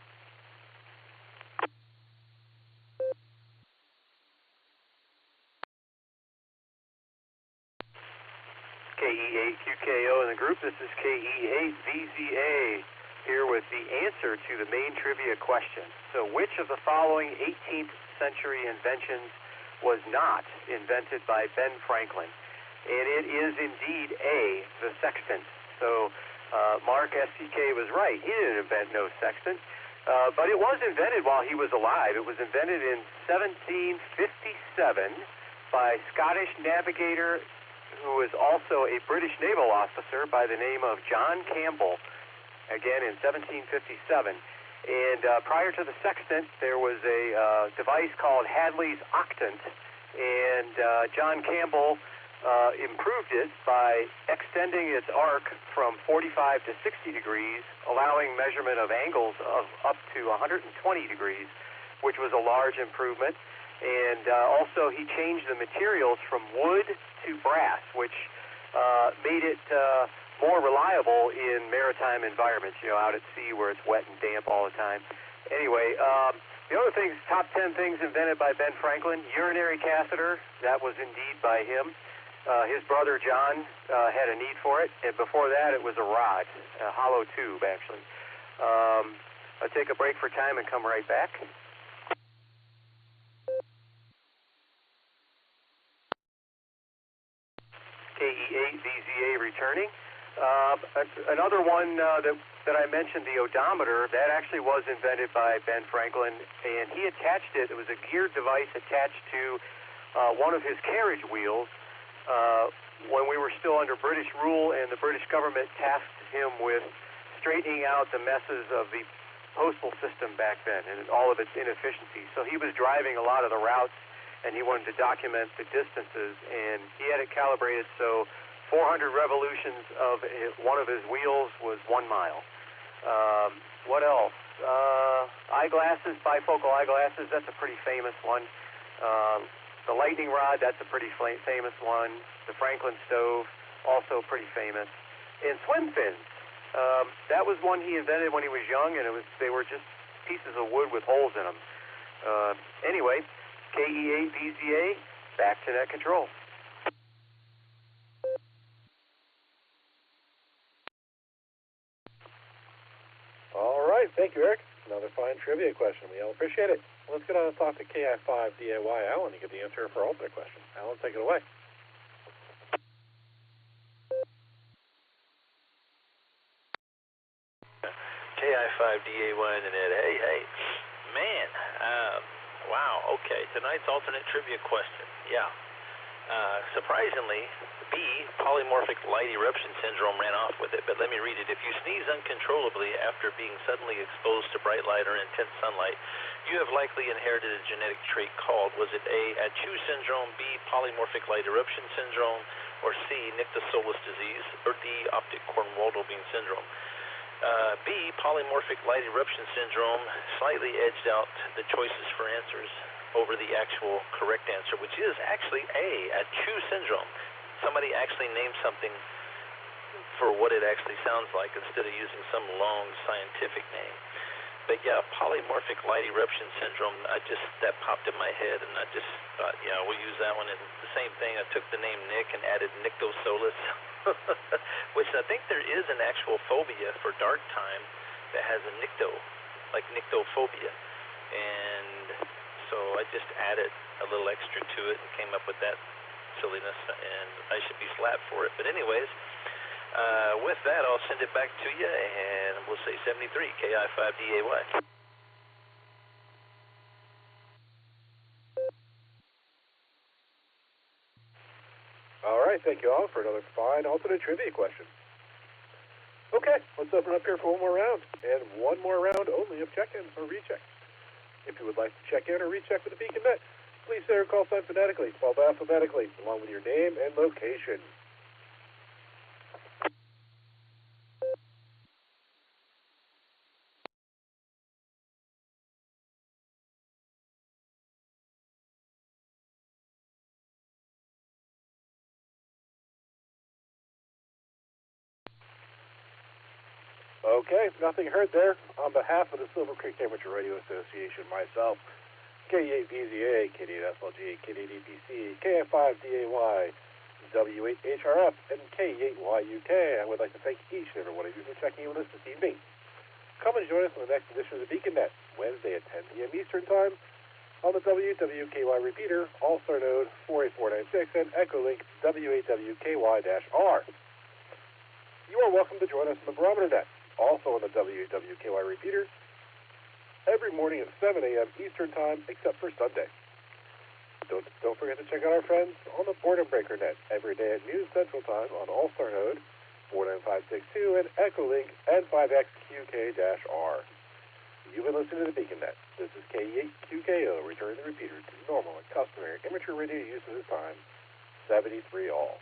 KE8QKO in the group. This is KE8VZA here with the answer to the main trivia question. So which of the following 18th century inventions was not invented by Ben Franklin? And it is indeed A, the sextant. So Mark SCK was right. He didn't invent no sextant. But it was invented while he was alive. It was invented in 1757 by Scottish navigator who was also a British naval officer by the name of John Campbell, again in 1757. And prior to the sextant, there was a device called Hadley's octant, and John Campbell improved it by extending its arc from 45 to 60 degrees, allowing measurement of angles of up to 120 degrees, which was a large improvement. And also he changed the materials from wood to brass, which made it more reliable in maritime environments, you know, out at sea where it's wet and damp all the time. Anyway, the other things, top 10 things invented by Ben Franklin: urinary catheter, that was indeed by him. His brother John had a need for it, and before that it was a rod, a hollow tube actually. I'll take a break for time and come right back. KE8VZA returning. Another one that I mentioned, the odometer, that actually was invented by Ben Franklin, and he attached it. It was a geared device attached to one of his carriage wheels when we were still under British rule, and the British government tasked him with straightening out the messes of the postal system back then and all of its inefficiencies. So he was driving a lot of the routes, and he wanted to document the distances, and he had it calibrated so 400 revolutions of one of his wheels was 1 mile. What else? Eyeglasses, bifocal eyeglasses, that's a pretty famous one. The lightning rod, that's a pretty famous one. The Franklin stove, also pretty famous. And swim fins, that was one he invented when he was young, and they were just pieces of wood with holes in them. Anyway, KE8VZA, back to net control. All right, thank you, Eric. Another fine trivia question. We all appreciate it. Let's get on and talk to KI5DAY Alan to get the answer for all their questions. Alan, take it away. KI5DAY and Ed. Hey, man. Wow, okay. Tonight's alternate trivia question. Yeah. Surprisingly, B, polymorphic light eruption syndrome ran off with it, but let me read it. If you sneeze uncontrollably after being suddenly exposed to bright light or intense sunlight, you have likely inherited a genetic trait called, was it A, Achu syndrome, B, polymorphic light eruption syndrome, or C, Nyctosolis disease, or D, optic Kornwaldobine syndrome? B, polymorphic light eruption syndrome, slightly edged out the choices for answers. over the actual correct answer, which is actually a Chu syndrome. Somebody actually named something for what it actually sounds like instead of using some long scientific name. But yeah, polymorphic light eruption syndrome, that popped in my head, and I just thought, yeah, we'll use that one. And the same thing, I took the name Nick and added Nyctosolus, which I think there is an actual phobia for dark time that has a nycto, like nyctophobia. And so I just added a little extra to it and came up with that silliness, and I should be slapped for it. But anyways, with that, I'll send it back to you, and we'll say 73, KI5DAY. All right, thank you all for another fine alternate trivia question. Okay, let's open up here for one more round, and one more round only of check-ins or rechecks. If you would like to check in or recheck with the Beacon Net, please say your call sign phonetically, spelled alphabetically, along with your name and location. Okay, nothing heard there. On behalf of the Silvercreek Amateur Radio Association, myself, K8VZA, K8SLG, K8EPC, KF5DAY, W8HRF, and K8YUK, I would like to thank each and every one of you for checking in with us this evening. Come and join us on the next edition of the Beacon Net, Wednesday at 10 p.m. Eastern Time, on the WWKY repeater, Allstar Node 48496, and Echolink W8WKY-R. You are welcome to join us on the Barometer Net, also on the WWKY repeater, every morning at 7 a.m. Eastern Time, except for Sunday. Don't forget to check out our friends on the Boredom Breaker Net every day at noon Central Time on Allstar Node 49562 and Echolink N5XQK-R. You've been listening to the Beacon Net. This is K8QKO, returning the repeater to normal and customary amateur radio use at this time, 73 all.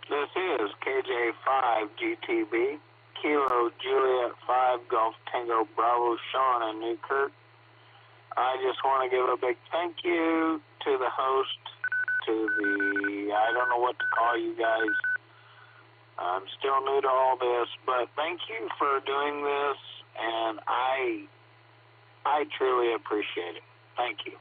This is KJ5GTB, Kilo Juliet 5 Golf Tango Bravo Sean in Newkirk. I just want to give a big thank you to the host, to the, I don't know what to call you guys. I'm still new to all this, but thank you for doing this, and I truly appreciate it. Thank you.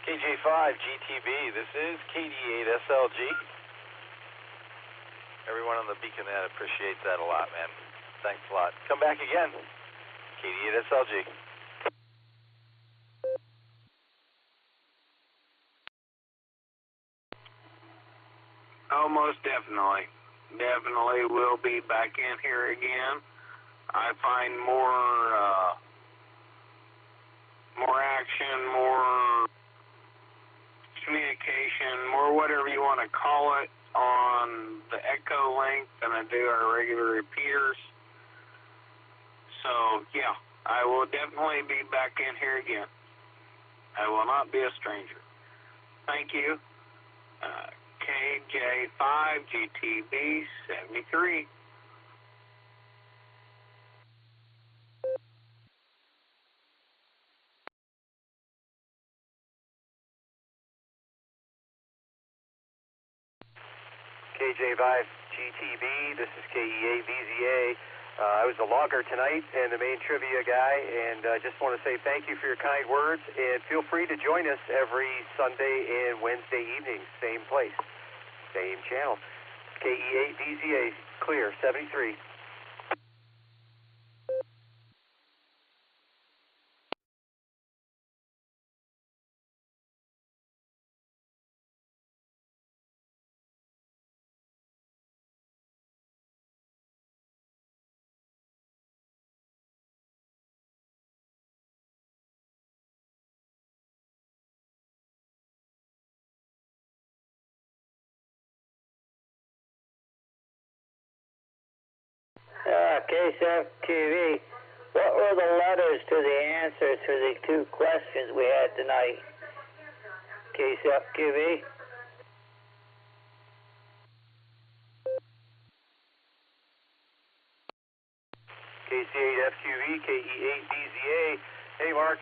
KJ5GTB, this is KD8SLG. Everyone on the Beacon Net appreciates that a lot, man. Thanks a lot. Come back again. KD8SLG. Oh, most definitely. Definitely will be back in here again. I find more action, more communication, more whatever you want to call it, on the Echolink than I do our regular repeaters. So, yeah, I will definitely be back in here again. I will not be a stranger. Thank you. KJ5GTB73. KJ5GTB, this is KEAVZA. I was the logger tonight and the main trivia guy, and I just want to say thank you for your kind words, and feel free to join us every Sunday and Wednesday evening, same place, same channel. KE8DZA, clear, 73. KSF TV, what were the letters to the answer to the two questions we had tonight? KSF TV? KC8FQV, KE8DZA. Hey, Mark,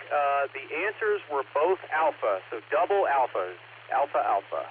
the answers were both alpha, so double alphas. Alpha, alpha.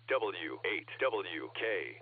W8WKY.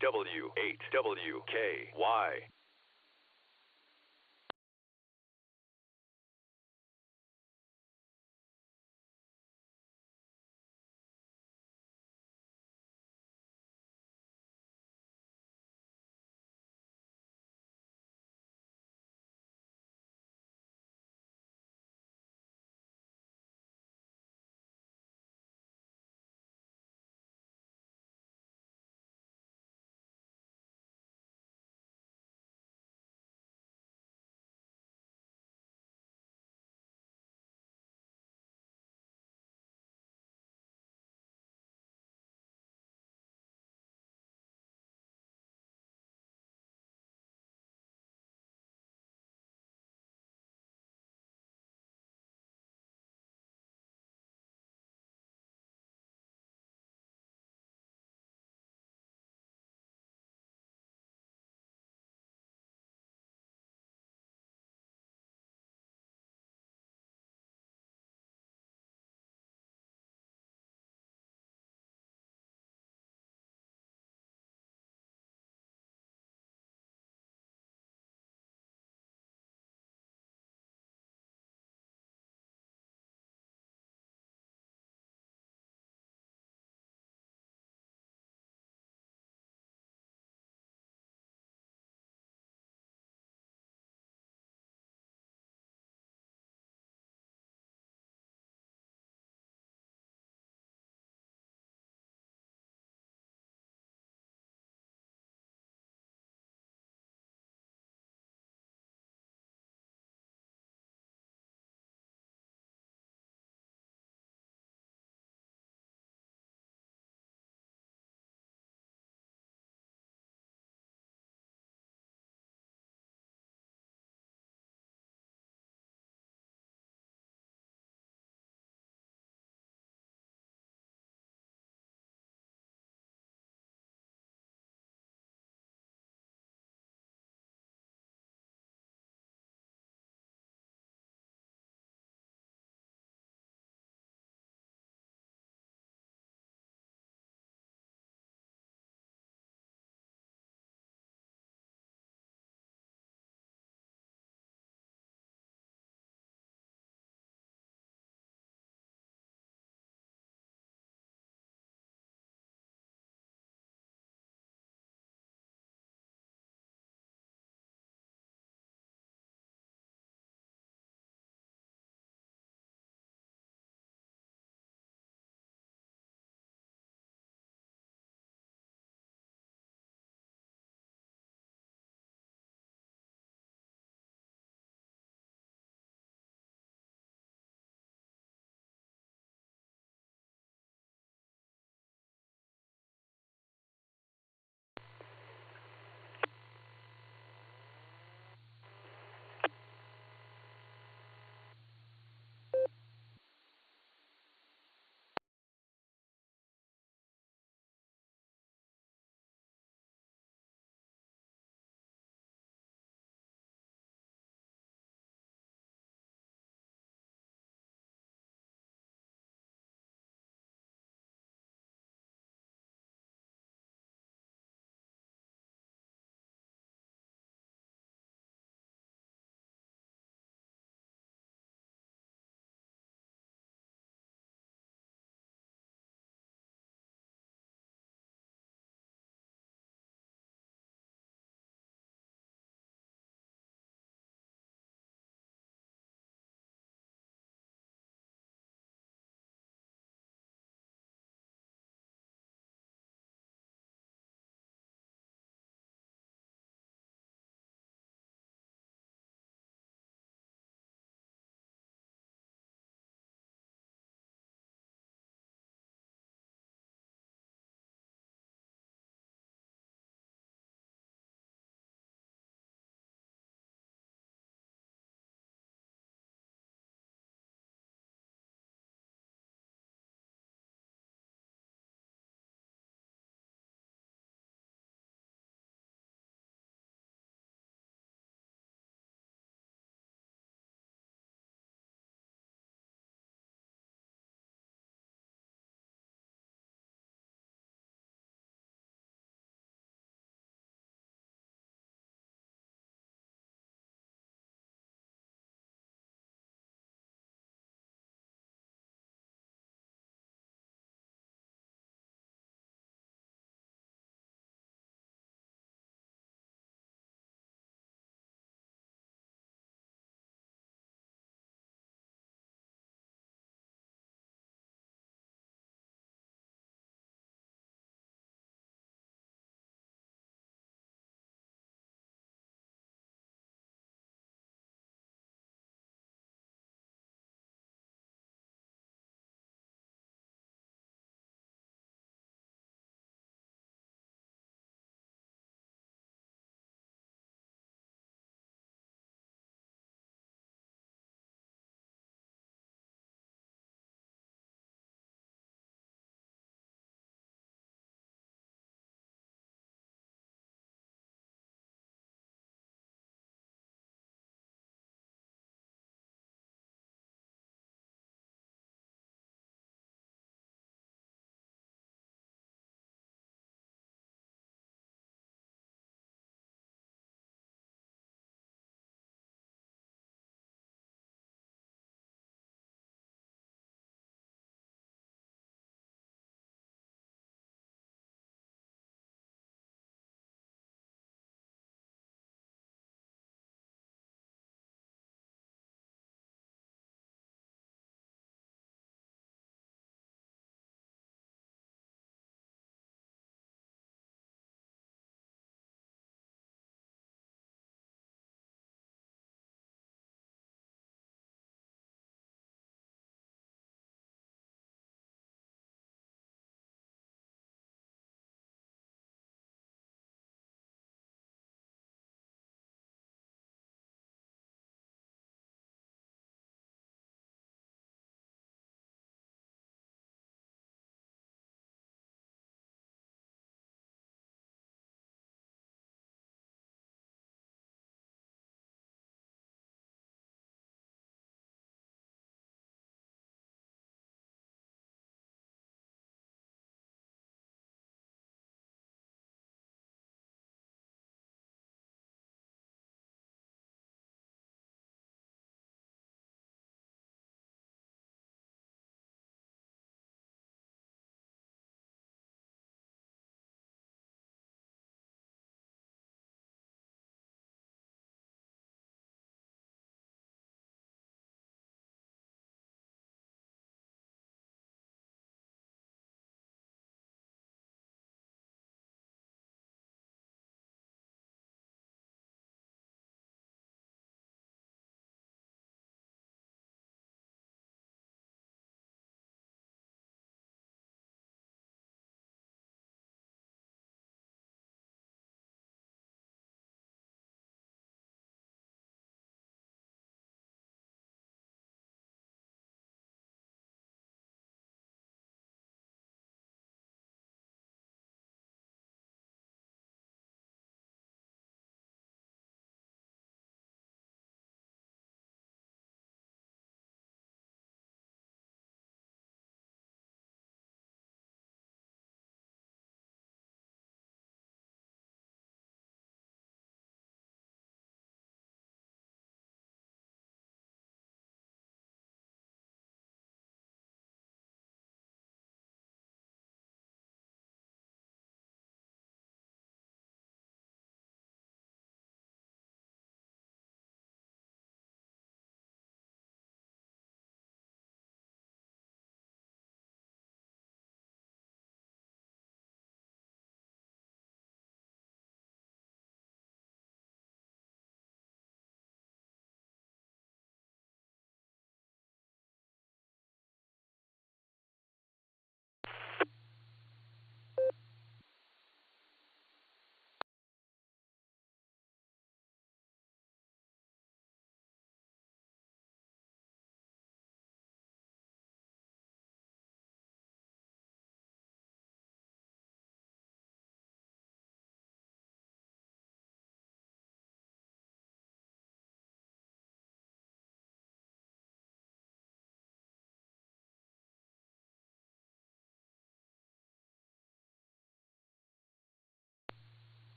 W8WKY.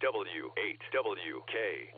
W8WKY.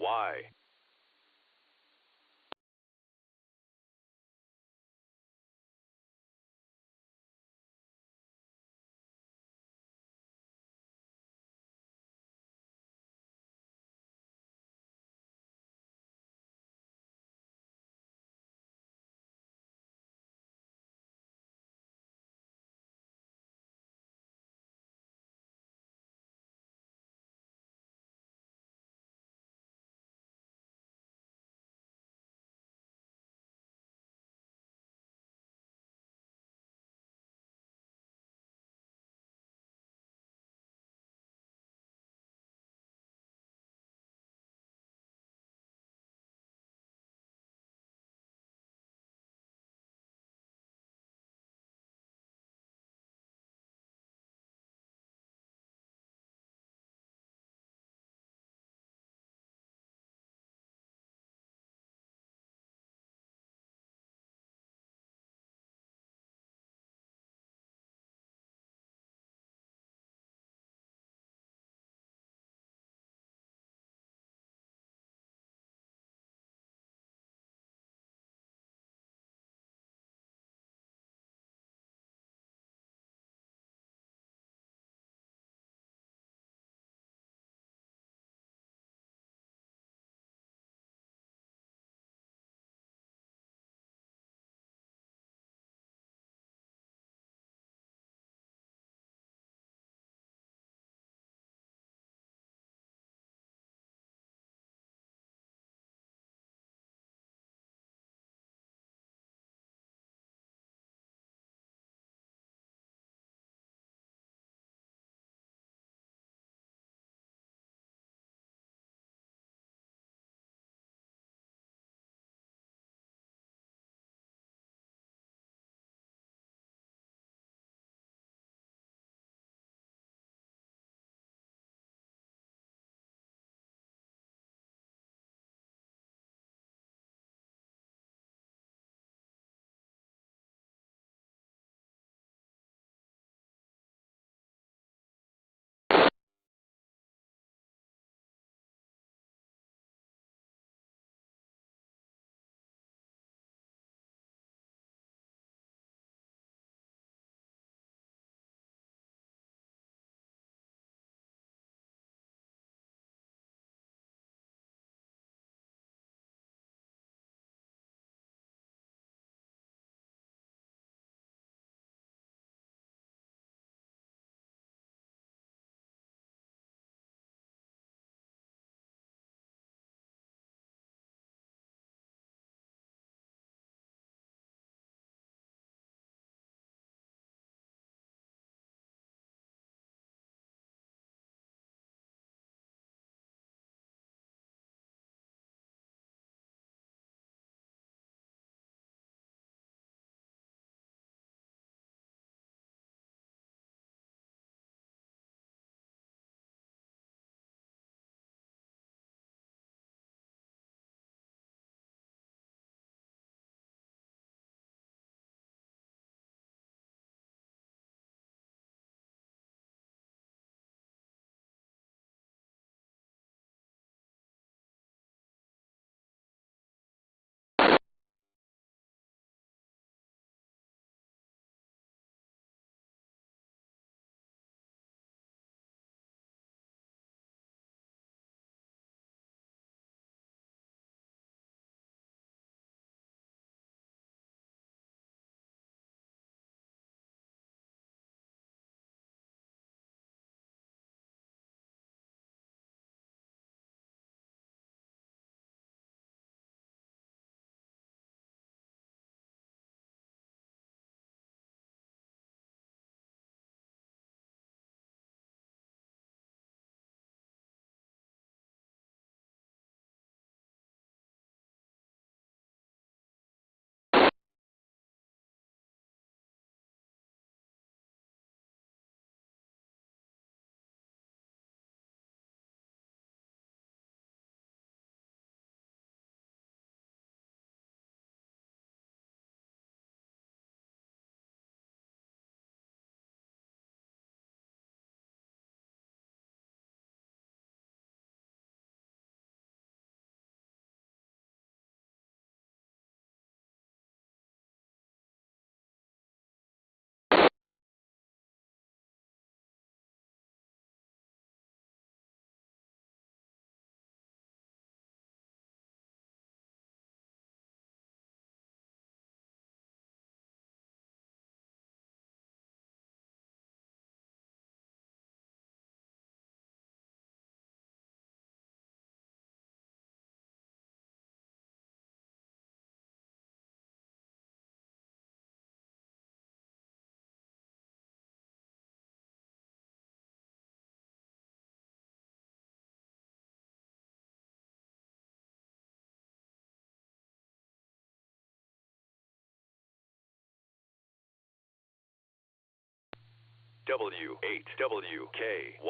W8WKY,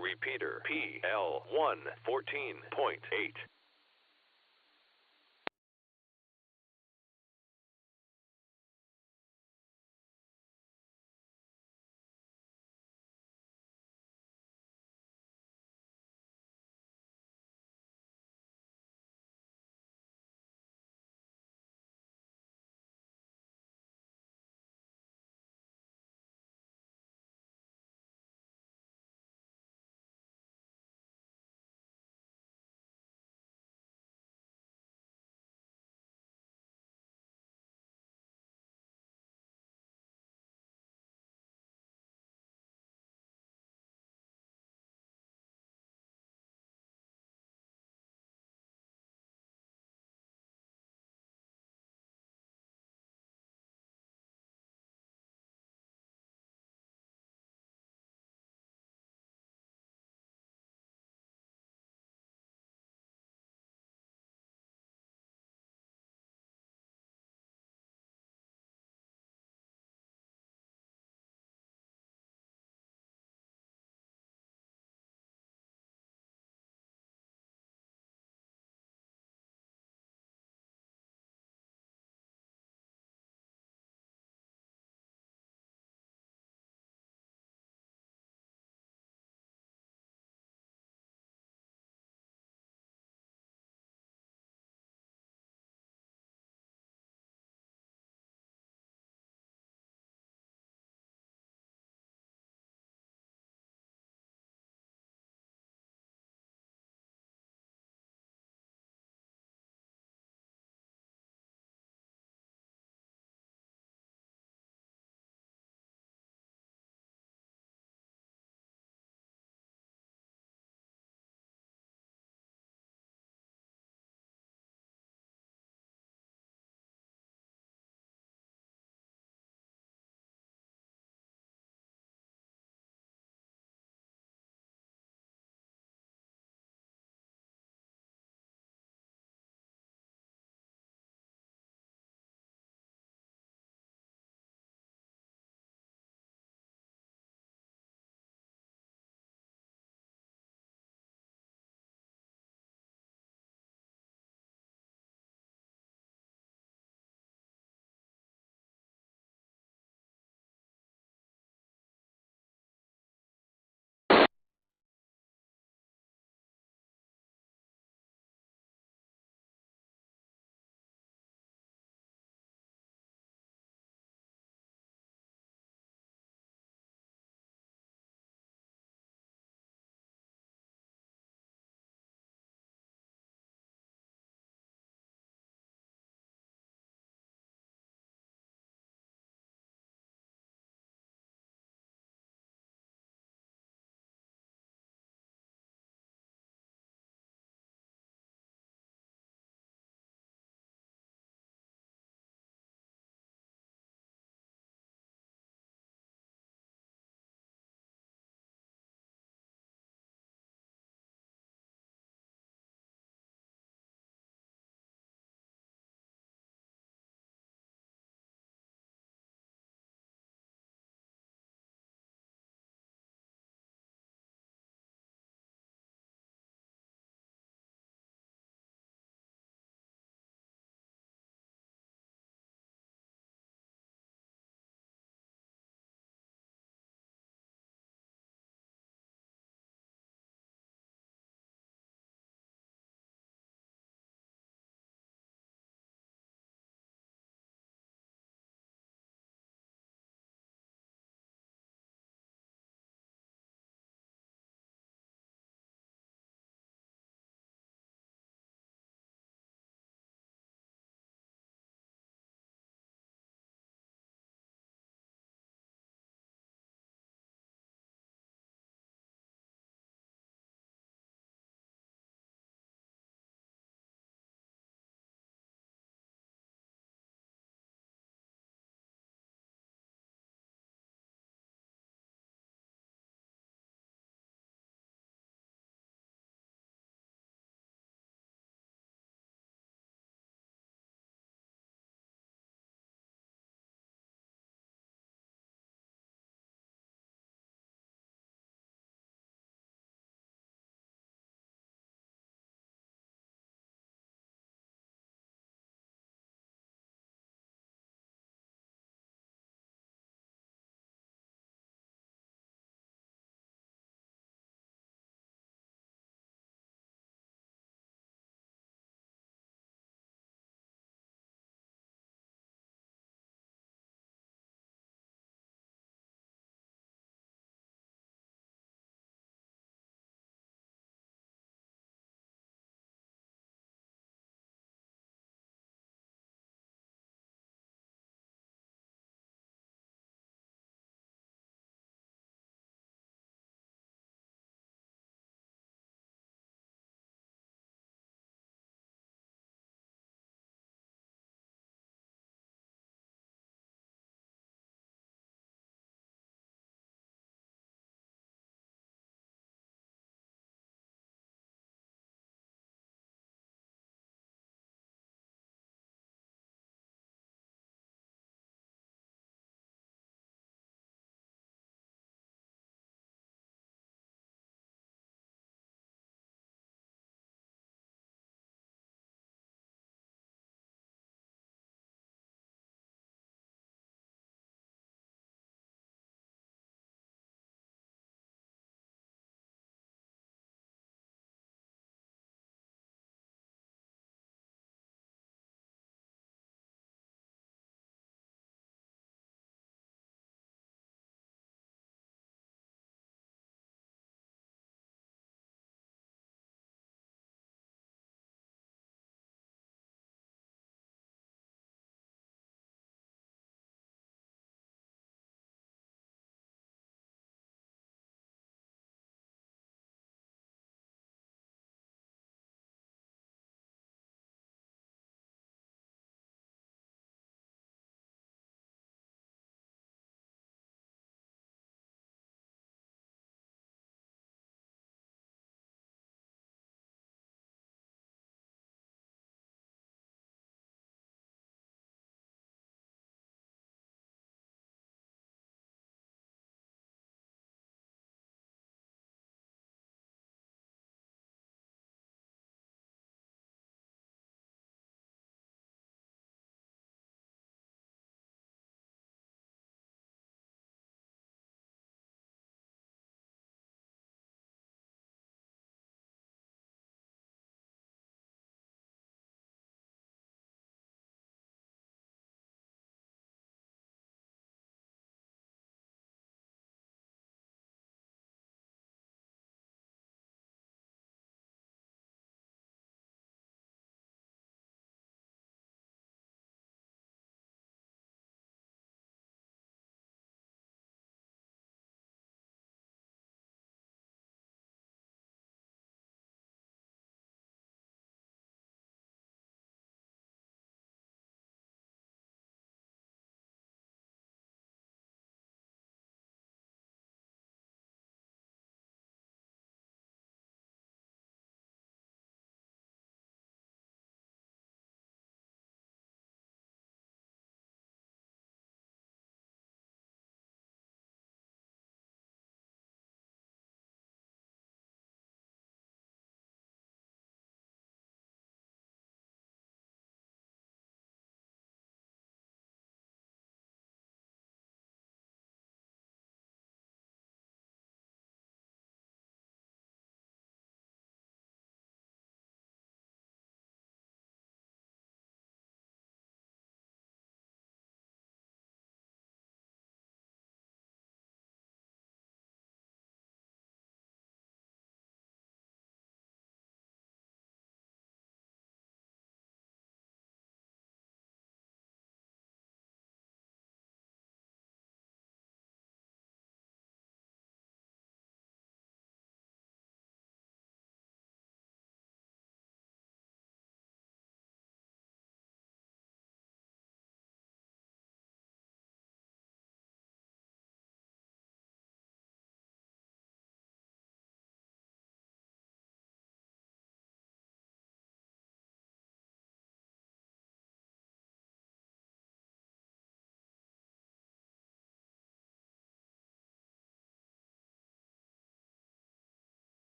repeater PL1 14.8.